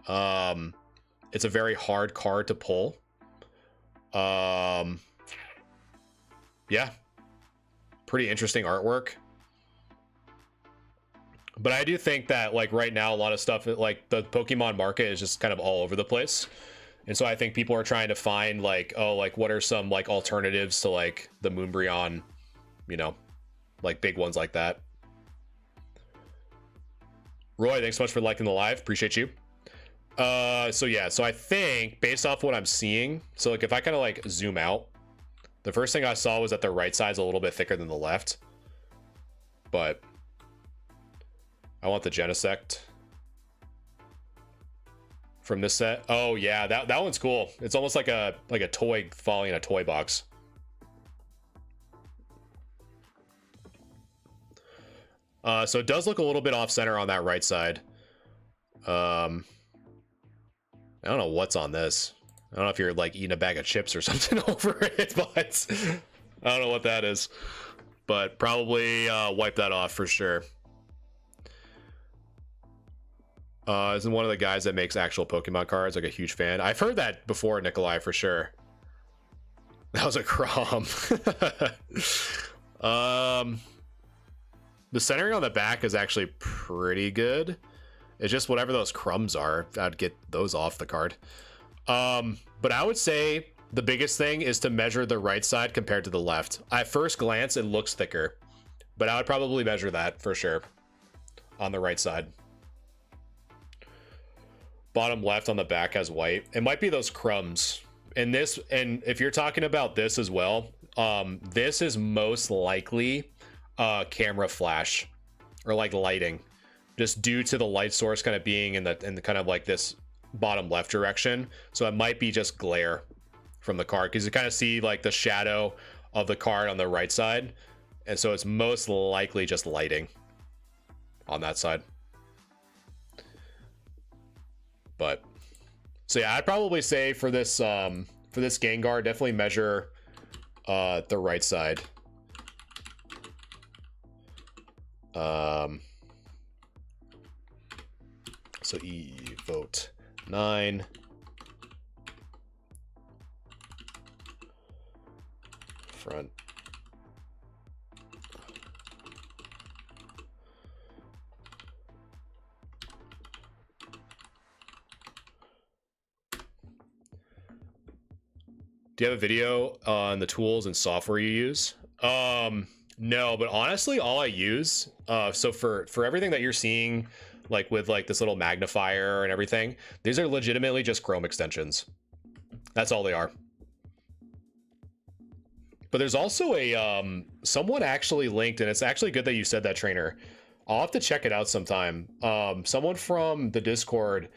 It's a very hard card to pull. Yeah. Pretty interesting artwork. But I do think that, like, right now, a lot of stuff, like, the Pokemon market is just kind of all over the place. And so I think people are trying to find, like, oh, like, what are some, like, alternatives to, like, the Moonbryon, you know, like, big ones like that. Roy, thanks so much for liking the live. Appreciate you. So yeah, so I think based off what I'm seeing, so like if I kind of like zoom out, the first thing I saw was that the right side's a little bit thicker than the left, but I want the Genesect from this set. Oh yeah, that one's cool. It's almost like a toy falling in a toy box. So it does look a little bit off center on that right side. I don't know what's on this. I don't know if you're like eating a bag of chips or something over it, but I don't know what that is. But probably wipe that off for sure. Isn't one of the guys that makes actual Pokemon cards, like a huge fan. I've heard that before, Nikolai, for sure. That was a Crom. The centering on the back is actually pretty good. It's just whatever those crumbs are, I'd get those off the card. But I would say the biggest thing is to measure the right side compared to the left. At first glance, it looks thicker, but I would probably measure that for sure on the right side. Bottom left on the back has white. It might be those crumbs. And this, and if you're talking about this as well, this is most likely camera flash or like lighting, just due to the light source kind of being in the kind of like this bottom left direction. So it might be just glare from the card, because you kind of see like the shadow of the card on the right side, and so it's most likely just lighting on that side. But so yeah, I'd probably say for this Gengar, definitely measure the right side. So E vote 9. Front. Do you have a video on the tools and software you use? No, but honestly, all I use, so for everything that you're seeing, like with like this little magnifier and everything, these are legitimately just Chrome extensions. That's all they are. But there's also a, someone actually linked, and it's actually good that you said that, Trainer. I'll have to check it out sometime. Someone from the Discord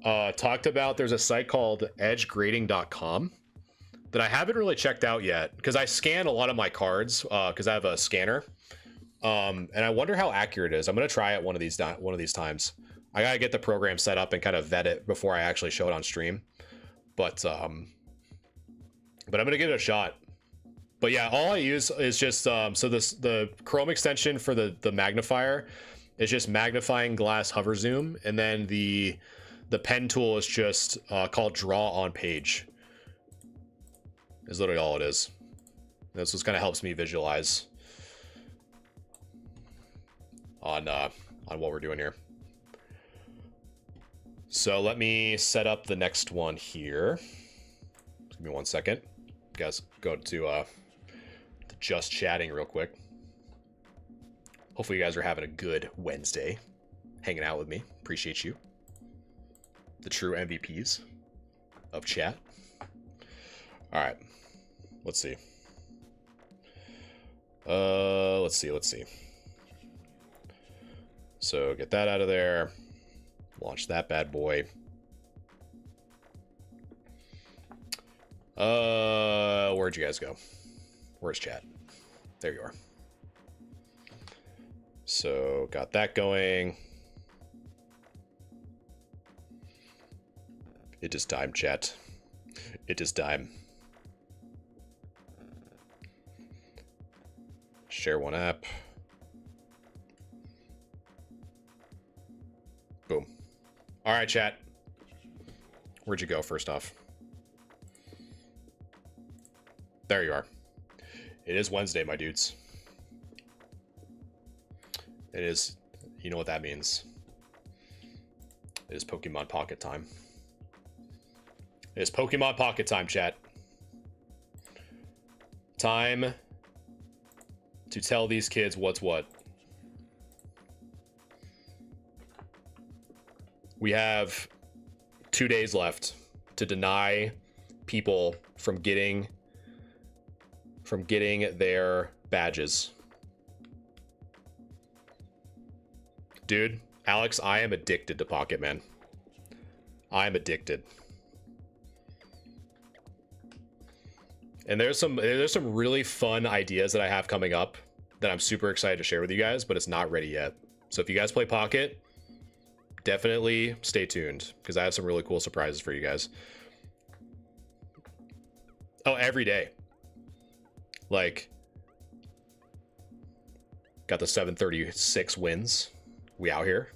talked about, there's a site called edgegrading.com that I haven't really checked out yet, because I scan a lot of my cards because I have a scanner, and I wonder how accurate it is. I'm gonna try it one of these times. I gotta get the program set up and kind of vet it before I actually show it on stream, but I'm gonna give it a shot. But yeah, all I use is just so the Chrome extension for the magnifier is just magnifying glass hover zoom, and then the pen tool is just called draw on page. Is literally all it is. This just kind of helps me visualize on what we're doing here. So let me set up the next one here. Just give me 1 second. You guys go to just chatting real quick. Hopefully you guys are having a good Wednesday, hanging out with me. Appreciate you. The true MVPs of chat. All right. Let's see. Let's see. So get that out of there. Launch that bad boy. Where'd you guys go? Where's chat? There you are. So got that going. It is time, chat. It is time. Share one app. Boom. All right, chat. Where'd you go first off? There you are. It is Wednesday, my dudes. It is, you know what that means. It is Pokemon Pocket time. It is Pokemon Pocket time, chat. Time to tell these kids what's what. We have 2 days left to deny people from getting their badges. Dude, Alex, I am addicted to Pocket, man. I'm addicted. And there's some really fun ideas that I have coming up that I'm super excited to share with you guys, but it's not ready yet. So if you guys play Pocket, definitely stay tuned, because I have some really cool surprises for you guys. Oh, every day. Like, got the 736 wins. We out here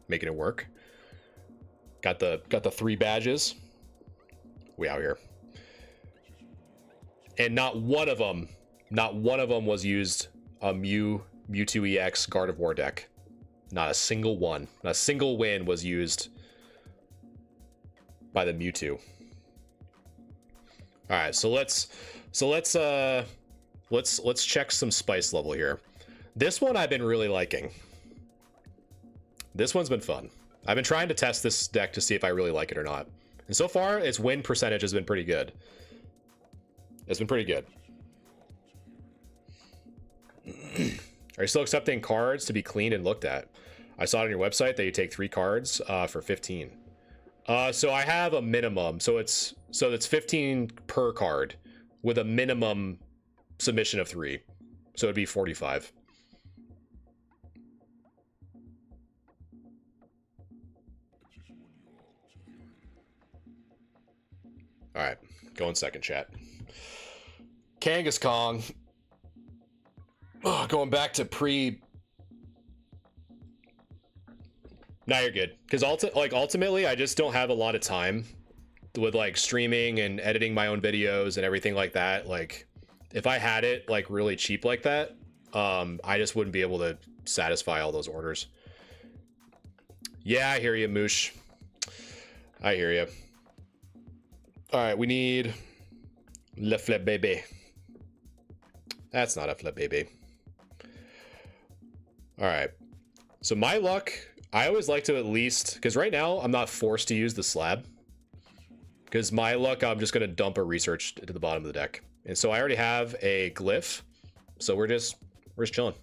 making it work. Got the 3 badges. We out here. And not one of them was used a Mewtwo EX Guard of War deck. Not a single one. Not a single win was used by the Mewtwo. All right, so let's check some spice level here. This one I've been really liking. This one's been fun. I've been trying to test this deck to see if I really like it or not. And so far, its win percentage has been pretty good. It's been pretty good. Are you still accepting cards to be cleaned and looked at? I saw it on your website that you take 3 cards for 15. So I have a minimum. So it's 15 per card with a minimum submission of 3. So it'd be 45. All right, going second, chat. Kangaskong. Oh, going back to No, you're good. Because ultimately, I just don't have a lot of time with like streaming and editing my own videos and everything like that. Like, if I had it like really cheap like that, I just wouldn't be able to satisfy all those orders. Yeah, I hear you, Moosh. I hear you. All right, we need Le Flip Baby. That's not a Flip Baby. All right. So my luck, I always like to at least, because right now I'm not forced to use the slab. Because my luck, I'm just going to dump a research to the bottom of the deck. And so I already have a glyph. So we're just chilling.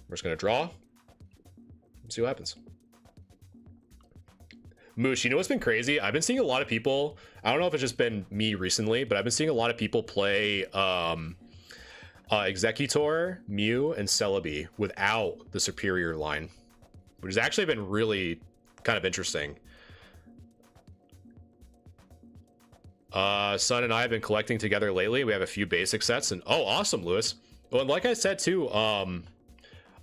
We're just going to draw. See what happens. Moosh, you know what's been crazy? I've been seeing a lot of people, I don't know if it's just been me recently, but I've been seeing a lot of people play Executor, Mew, and Celebi without the superior line, which has actually been really kind of interesting. Sun and I have been collecting together lately. We have a few basic sets, and oh, awesome, Lewis. Well, and like I said too,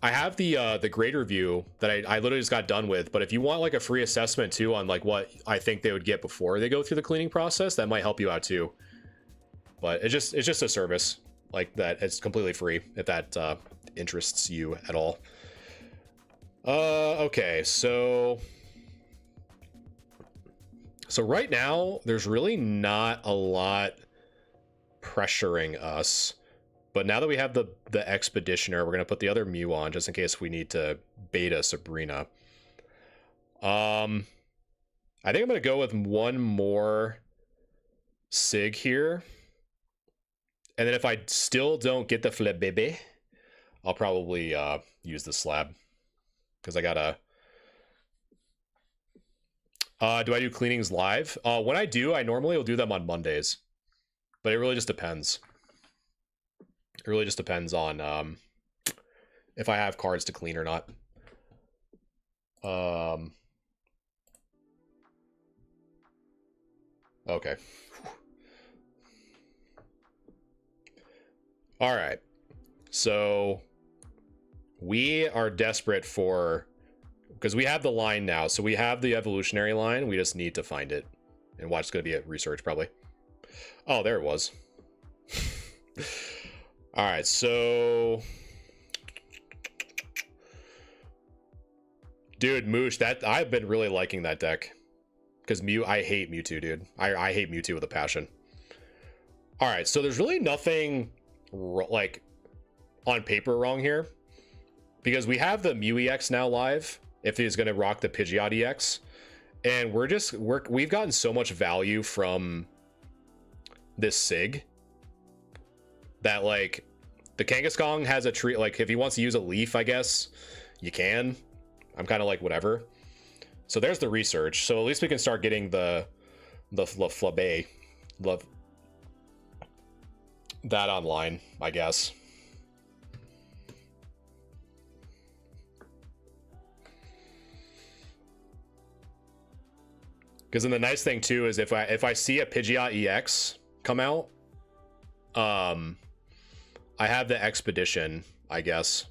I have the grade review that I literally just got done with. But if you want like a free assessment too on like what I think they would get before they go through the cleaning process, that might help you out too. But it's just a service like that. It's completely free if that interests you at all. Okay, so right now there's really not a lot pressuring us. But now that we have the Expeditioner, we're going to put the other Mew on just in case we need to beta Sabrina. I think I'm going to go with one more Sig here. And then if I still don't get the Flip Baby, I'll probably use the slab. Because I got to... do I do cleanings live? When I do, I normally will do them on Mondays. But it really just depends. It really just depends on if I have cards to clean or not. Okay. All right. So we are desperate for, because we have the line now. So we have the evolutionary line. We just need to find it. And watch, it's going to be at research probably. Oh, there it was. All right, so dude, Moosh, that I've been really liking that deck because I hate Mewtwo, dude. I hate Mewtwo with a passion. All right, so there's really nothing like on paper wrong here because we have the Mew EX now live. If he's gonna rock the Pidgeot EX, and we've gotten so much value from this Sig that like the Kangaskong has a tree, like if he wants to use a leaf, I guess you can. I'm kind of like whatever. So there's the research. So at least we can start getting the Flabé love that online, I guess. Because then the nice thing too is if I see a Pidgeot EX come out, I have the Expedition, I guess.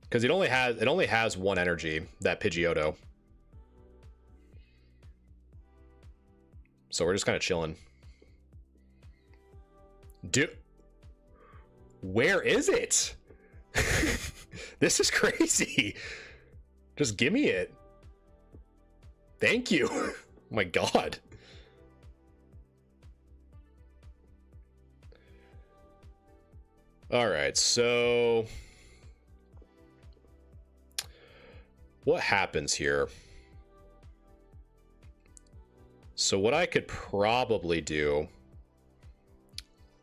Because it only has one energy, that Pidgeotto. So we're just kind of chilling. Dude, where is it? This is crazy. Just give me it. Thank you. Oh my God. All right, so what happens here? So what I could probably do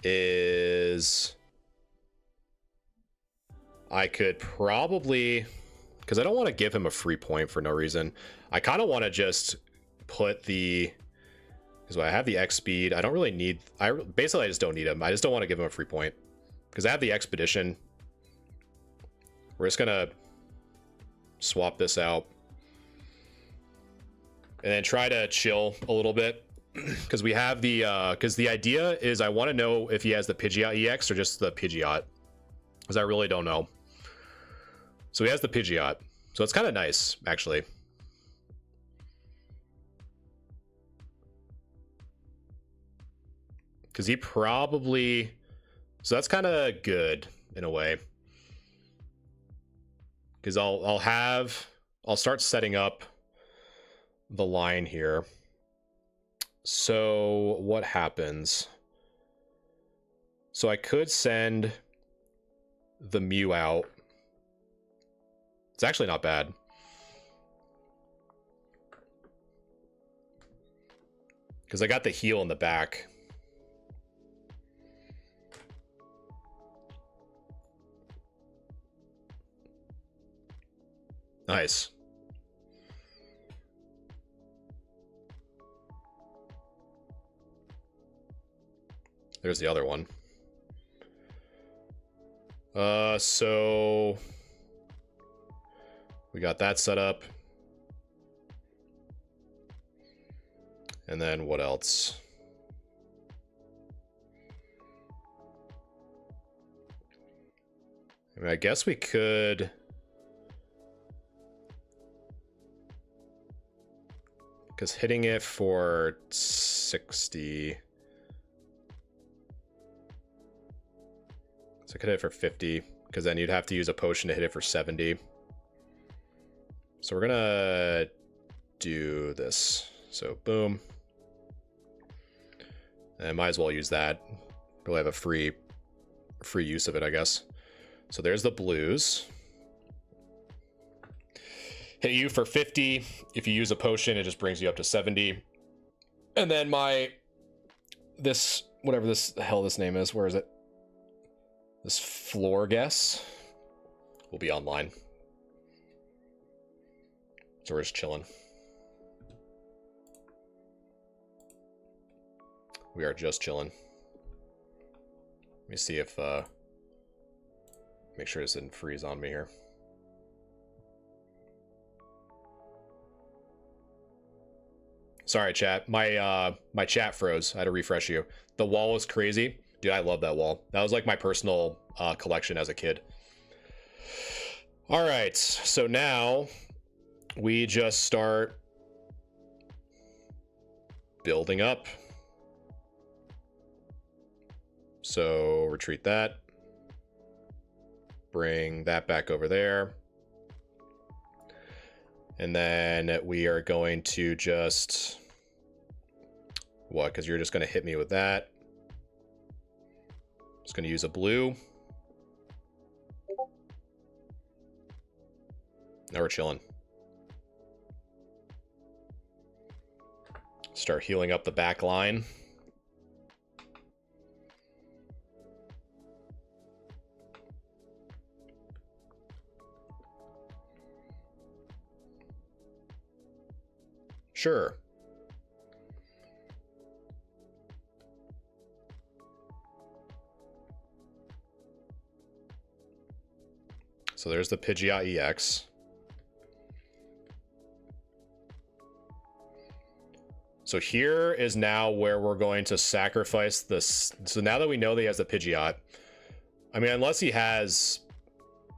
is I could probably, because I don't want to give him a free point for no reason. I kind of want to just put the, because I have the X speed. I don't really need, basically I just don't need him. I just don't want to give him a free point. Because I have the Expedition. We're just gonna swap this out. And then try to chill a little bit. Because we have the, because the idea is I want to know if he has the Pidgeot EX or just the Pidgeot. Because I really don't know. So he has the Pidgeot. So it's kind of nice, actually. Because he probably... So that's kind of good, in a way. Because I'll start setting up the line here. So what happens? So I could send the Mew out. It's actually not bad. Because I got the heal in the back. Nice. There's the other one. So we got that set up. And then what else? I mean, I guess we could... Because hitting it for 60... So I could hit it for 50, because then you'd have to use a potion to hit it for 70. So we're gonna do this. So boom. And I might as well use that. We'll have a free use of it, I guess. So there's the blues. Hit you for 50. If you use a potion, it just brings you up to 70. And then whatever this the hell this name is, where is it? This floor guess will be online. So we're just chilling. We are just chilling. Let me see if make sure this didn't freeze on me here. Sorry, chat. My chat froze. I had to refresh you. The wall was crazy. Dude, I love that wall. That was like my personal collection as a kid. All right, so now we just start building up. So retreat that. Bring that back over there. And then we are going to just... What? Because you're just going to hit me with that. Just going to use a blue. Now we're chilling. Start healing up the back line. Sure. So there's the Pidgeot EX. So here is now where we're going to sacrifice this. So now that we know that he has the Pidgeot, I mean, unless he has...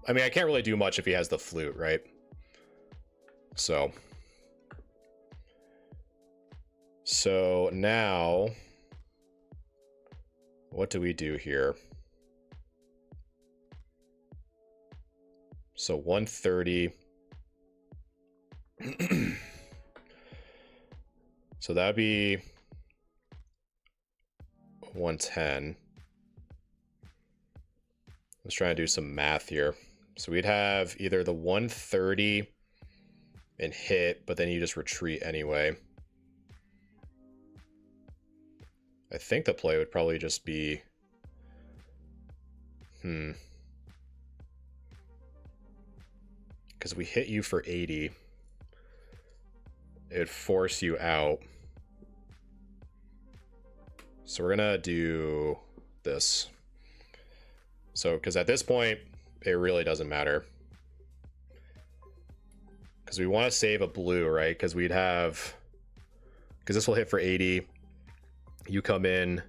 I mean, I can't really do much if he has the flute, right? So now, what do we do here? So 130. So that'd be 110. Let's try and do some math here. So we'd have either the 130 and hit, but then you just retreat anyway. I think the play would probably just be... Because we hit you for 80. It'd force you out. So we're gonna do this. So, because at this point, it really doesn't matter. Because we want to save a blue, right? Because we'd have... Because this will hit for 80. You come in.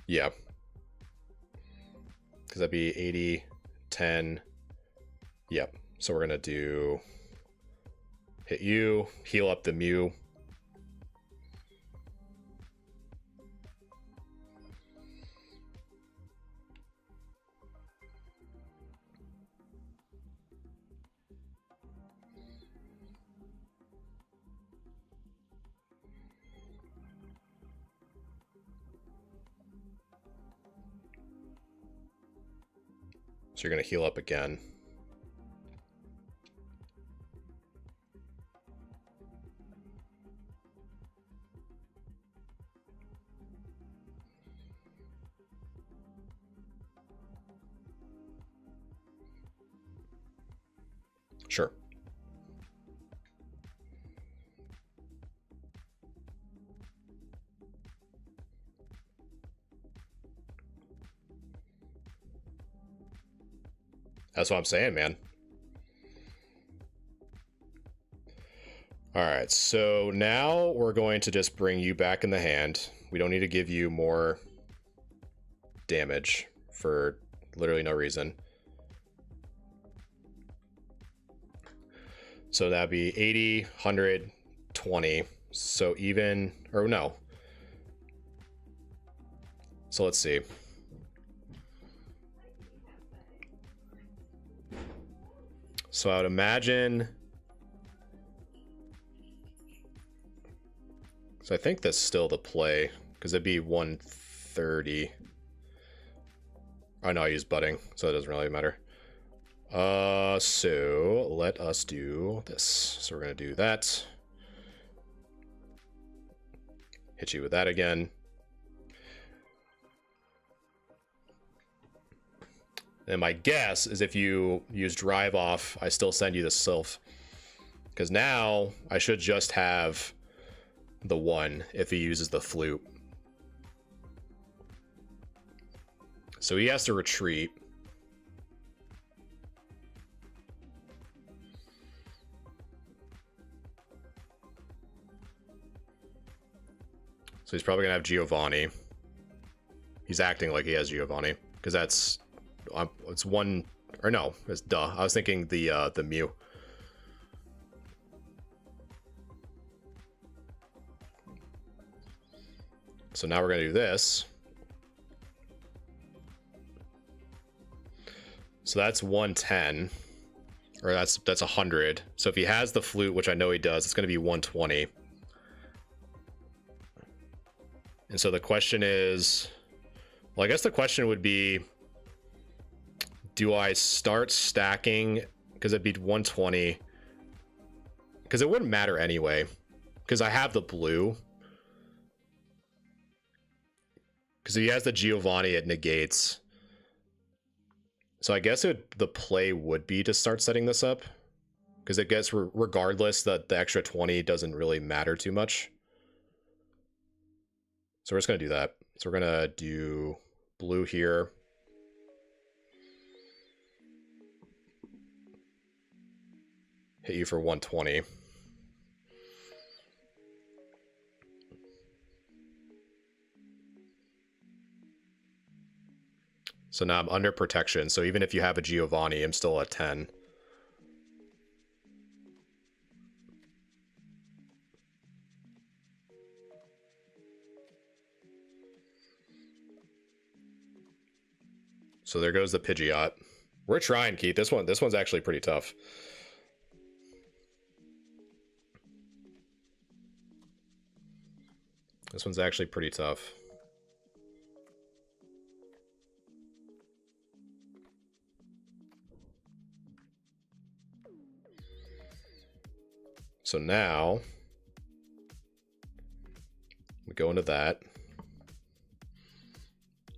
Yeah. because that'd be 80, 10. Yep. So we're going to do hit you, heal up the Mew. So you're going to heal up again. Sure. That's what I'm saying, man. All right, so now we're going to just bring you back in the hand. We don't need to give you more damage for literally no reason. So that'd be 80, 100, 20. So even, or no. So let's see. So I would imagine. So I think that's still the play, because it'd be 130. Oh no, I use budding, so it doesn't really matter. So let us do this. So we're gonna do that. Hit you with that again. And my guess is if you use drive off, I still send you the Sylph. Because now I should just have the 1 if he uses the flute. So he has to retreat. So he's probably gonna have Giovanni. He's acting like he has Giovanni because that's it's 1 or no, it's duh. I was thinking the Mew. So now we're gonna do this. So that's 110, or that's 100. So if he has the flute, which I know he does, it's gonna be 120. And so the question is, well, I guess the question would be, do I start stacking? Because it'd be 120. Because it wouldn't matter anyway. Because I have the blue. Because if he has the Giovanni, it negates. So I guess the play would be to start setting this up. Because it gets, regardless, that the extra 20 doesn't really matter too much. So we're just going to do that. So we're going to do blue here. Hit you for 120. So now I'm under protection. So even if you have a Giovanni, I'm still at 10. So there goes the Pidgeot. We're trying, Keith. This one's actually pretty tough. This one's actually pretty tough. So now we go into that.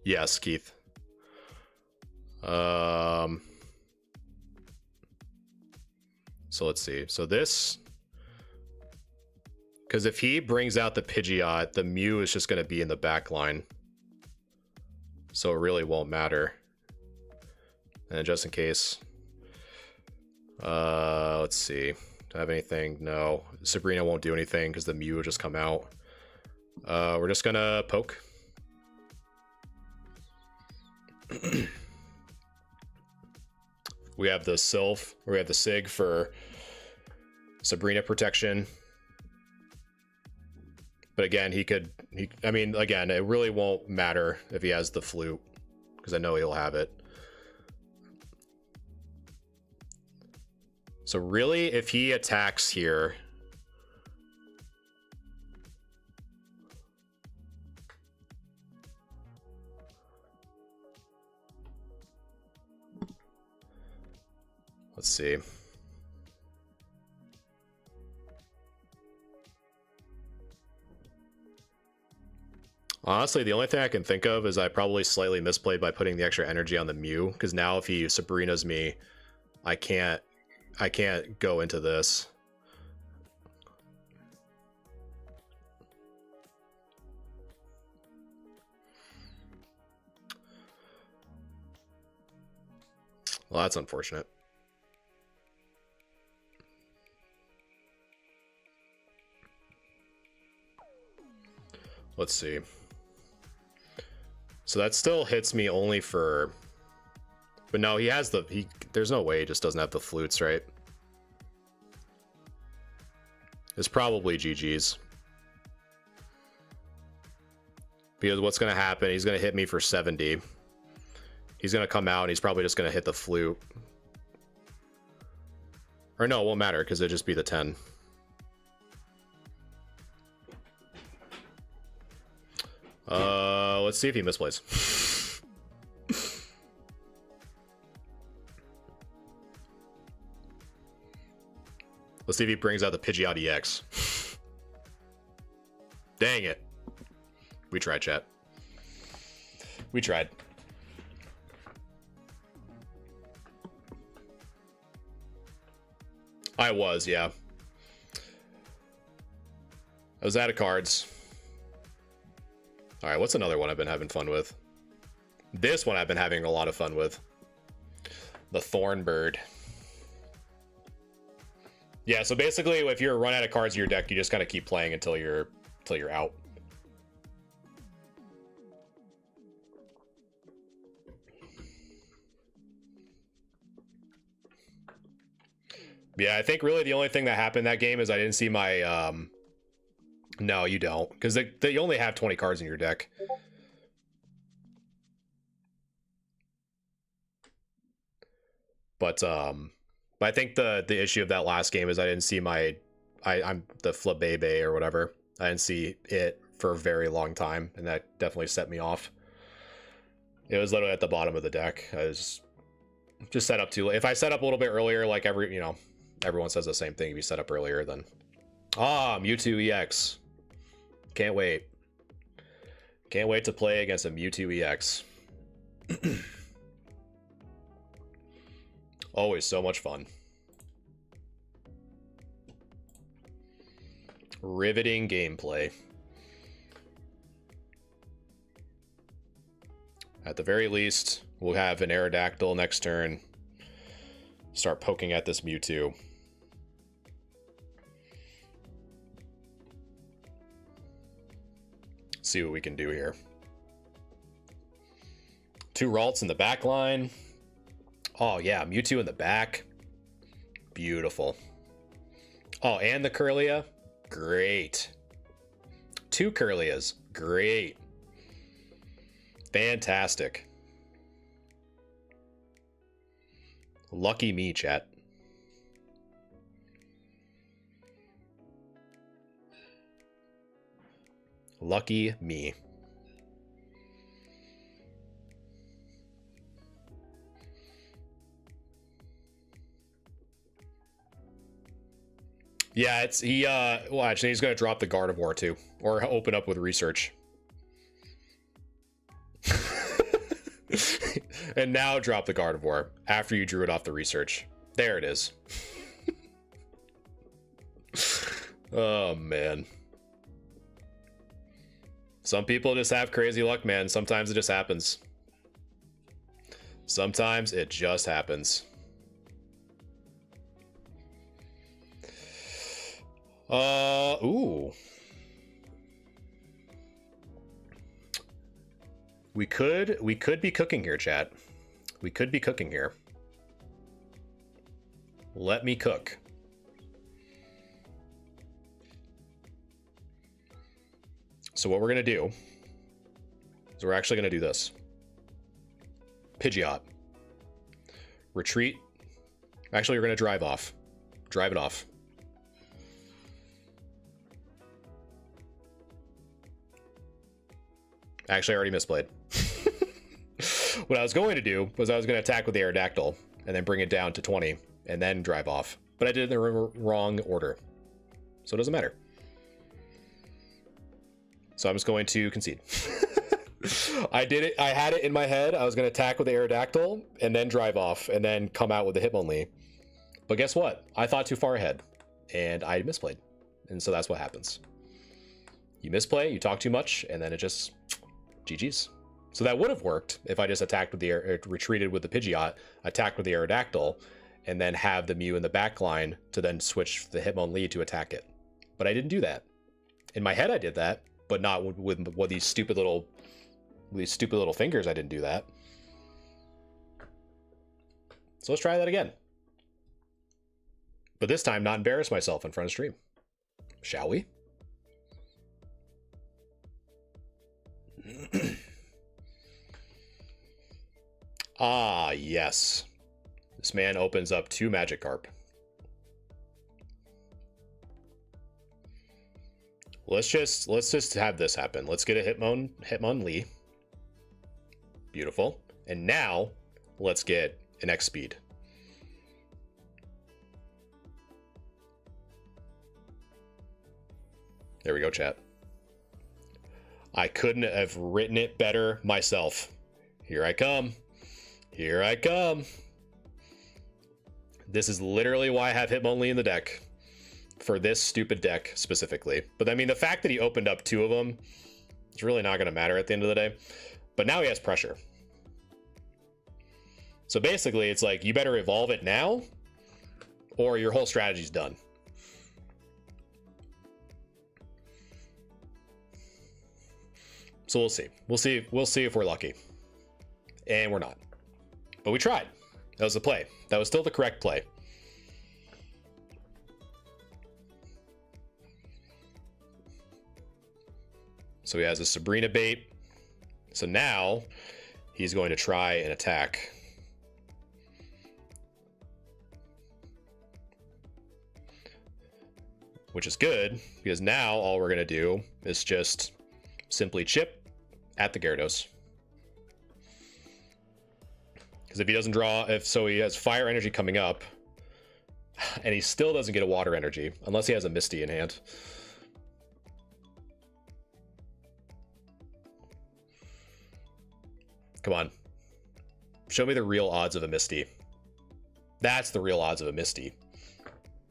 Yes, Keith. So let's see. So this, because if he brings out the Pidgeot, the Mew is just going to be in the back line. So it really won't matter. And just in case, let's see. Do I have anything? No. Sabrina won't do anything because the Mew will just come out. We're just gonna poke. We have the Sylph, we have the Sig for Sabrina protection. But again, I mean, again, it really won't matter if he has the flute, because I know he'll have it. So really, if he attacks here, let's see. Honestly, the only thing I can think of is I probably slightly misplayed by putting the extra energy on the Mew, because now if he Sabrina's me, I can't go into this. Well, that's unfortunate. Let's see. So that still hits me only for... But no, he has the... There's no way he just doesn't have the flutes, right? It's probably GG's. Because what's going to happen, he's going to hit me for 70. He's going to come out and he's probably just going to hit the flute. Or no, it won't matter because it'll just be the 10. Let's see if he misplays. Let's see if he brings out the Pidgeot EX. Dang it. We tried, chat. We tried. I was, yeah. I was out of cards. All right, what's another one I've been having fun with? This one I've been having a lot of fun with. The Thornbird. Yeah, so basically, if you're run out of cards in your deck, you just kind of keep playing until you're out. Yeah, I think really the only thing that happened that game is I didn't see my... No, you don't, because they only have 20 cards in your deck. But I think the issue of that last game is I didn't see my... I'm the Flabebe or whatever. I didn't see it for a very long time, and that definitely set me off. It was literally at the bottom of the deck. I was just set up too late. If I set up a little bit earlier, like everyone says the same thing. If you set up earlier, then... Ah, Mewtwo EX. Can't wait. Can't wait to play against a Mewtwo EX. Always so much fun. Riveting gameplay. At the very least, we'll have an Aerodactyl next turn. Start poking at this Mewtwo. See what we can do here. 2 Ralts in the back line. Oh yeah, Mewtwo in the back. Beautiful. Oh, and the Kirlia. Great. 2 Kirlias. Great. Fantastic. Lucky me, chat. Lucky me. Yeah, well, actually he's gonna drop the Gardevoir too, or open up with research. And now drop the Gardevoir after you drew it off the research. There it is. Oh man. Some people just have crazy luck, man. Sometimes it just happens. Sometimes it just happens. Ooh. We could be cooking here, chat. We could be cooking here. Let me cook. So what we're going to do is we're actually going to do this. Pidgeot. Retreat. Actually, we're going to drive off. Drive it off. Actually, I already misplayed. What I was going to do was I was going to attack with the Aerodactyl and then bring it down to 20 and then drive off. But I did it in the wrong order. So it doesn't matter. So I'm just going to concede. I did it. I had it in my head. I was going to attack with the Aerodactyl and then drive off and then come out with the Hitmonlee. But guess what? I thought too far ahead and I misplayed. And so that's what happens. You misplay, you talk too much, and then it just GG's. So that would have worked if I just attacked with the retreated with the Pidgeot, attacked with the Aerodactyl, and then have the Mew in the back line to then switch the Hitmonlee to attack it. But I didn't do that. In my head I did that, but not with these stupid little fingers. I didn't do that. So let's try that again. But this time not embarrass myself in front of stream. Shall we? Ah, yes. This man opens up 2 Magikarp. Let's just have this happen. Let's get a Hitmonlee. Beautiful. And now let's get an X-Speed. There we go, chat. I couldn't have written it better myself. Here I come. Here I come. This is literally why I have Hitmonlee in the deck. For this stupid deck specifically. But I mean, the fact that he opened up 2 of them, it's really not going to matter at the end of the day. But now he has pressure. So basically, it's like, you better evolve it now, or your whole strategy's done. So we'll see. We'll see if we're lucky. And we're not. But we tried. That was the play. That was still the correct play. So he has a Sabrina bait. So now he's going to try and attack. Which is good, because now all we're going to do is just simply chip at the Gyarados. Because if he doesn't draw, he has fire energy coming up, and he still doesn't get a water energy, unless he has a Misty in hand. Come on. Show me the real odds of a Misty. That's the real odds of a Misty.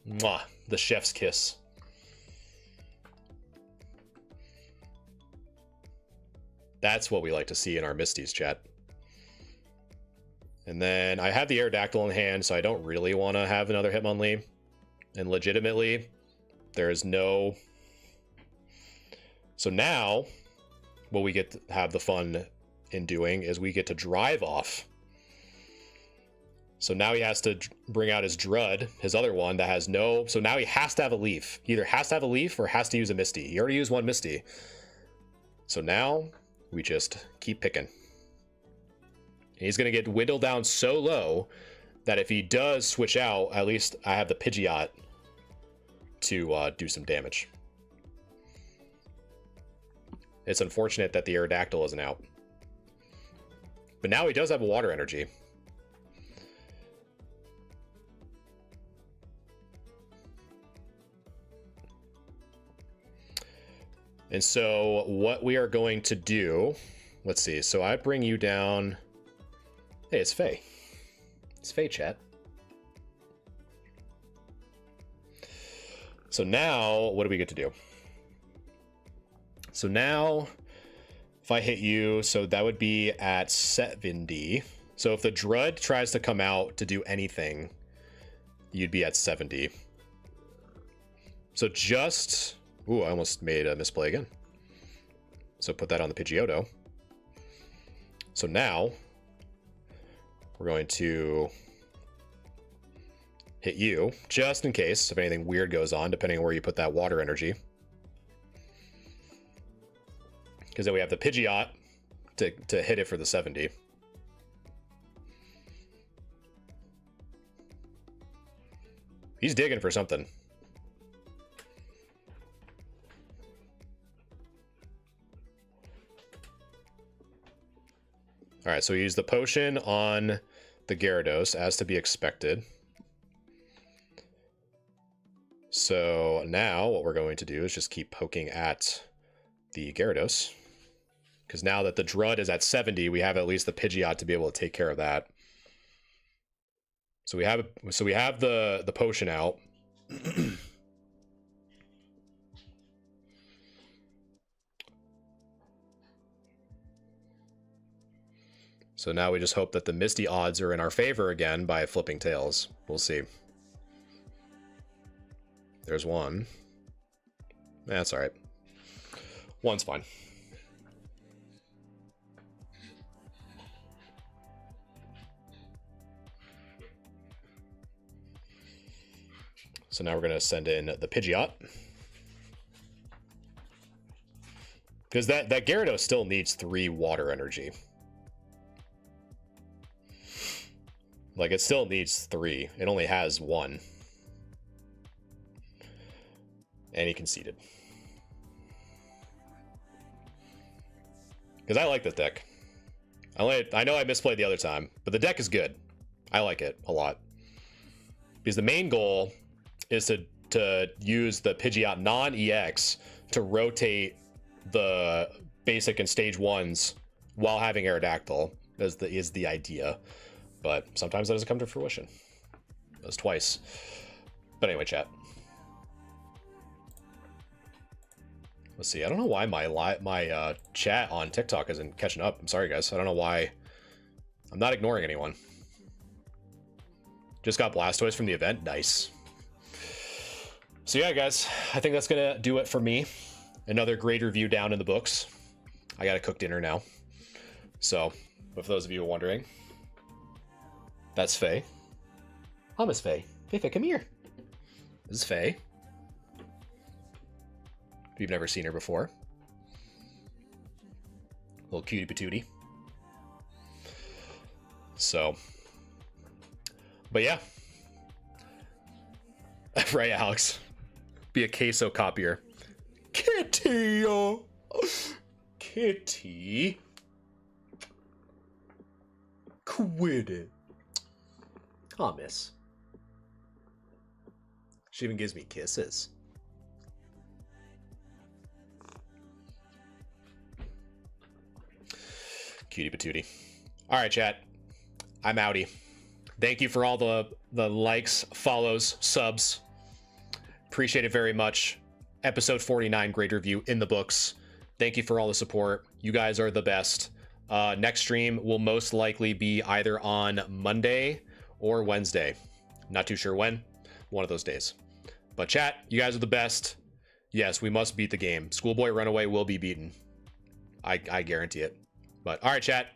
Mwah, the chef's kiss. That's what we like to see in our Misties, chat. And then I have the Aerodactyl in hand, so I don't really want to have another Hitmonlee. And legitimately, there is no... So now, what we get to have the fun in doing is we get to drive off. So now he has to bring out his Drud, his other one that has no... So now he has to have a Leaf. He either has to have a Leaf or has to use a Misty. He already used one Misty. So now we just keep picking. He's going to get whittled down so low that if he does switch out, at least I have the Pidgeot to do some damage. It's unfortunate that the Aerodactyl isn't out. But now he does have a water energy. And so what we are going to do, let's see. So I bring you down. Hey, it's Faye. It's Faye, chat. So now, what do we get to do? So now, if I hit you, so that would be at 70. So if the Drud tries to come out to do anything, you'd be at 70. So just... Ooh, I almost made a misplay again. So put that on the Pidgeotto. So now... we're going to hit you, just in case if anything weird goes on, depending on where you put that water energy. Because then we have the Pidgeot to hit it for the 70. He's digging for something. All right, so we use the potion on the Gyarados, as to be expected. So now what we're going to do is just keep poking at the Gyarados. Because now that the Drud is at 70, we have at least the Pidgeot to be able to take care of that. So we have the potion out. So now we just hope that the Misty odds are in our favor again by flipping tails. We'll see. There's one. That's all right. One's fine. So now we're going to send in the Pidgeot. Because that Gyarados still needs 3 water energy. Like, it still needs 3. It only has 1. And he conceded. Because I like this deck. I know I misplayed the other time, but the deck is good. I like it a lot. Because the main goal is to use the Pidgeot non-EX to rotate the basic and stage 1s while having Aerodactyl is the idea. But sometimes that doesn't come to fruition. That's twice. But anyway, chat. Let's see. I don't know why my chat on TikTok isn't catching up. I'm sorry, guys. I don't know why. I'm not ignoring anyone. Just got Blastoise from the event. Nice. So yeah, guys. I think that's going to do it for me. Another great review down in the books. I got to cook dinner now. So, but for those of you who are wondering, that's Faye. Oh, Miss Faye. Faye, come here. This is Faye. If you've never seen her before. Little cutie patootie. So. But yeah. Right, Alex. Be a queso copier. Kitty! Kitty. Quit it. Aw, miss. She even gives me kisses. Cutie patootie. All right, chat. I'm outie. Thank you for all the likes, follows, subs. Appreciate it very much. Episode 49 grade review in the books. Thank you for all the support. You guys are the best. Next stream will most likely be either on Monday or Wednesday. Not too sure when. One of those days. But chat, you guys are the best. Yes, we must beat the game. Schoolboy Runaway will be beaten. I guarantee it. But all right, chat.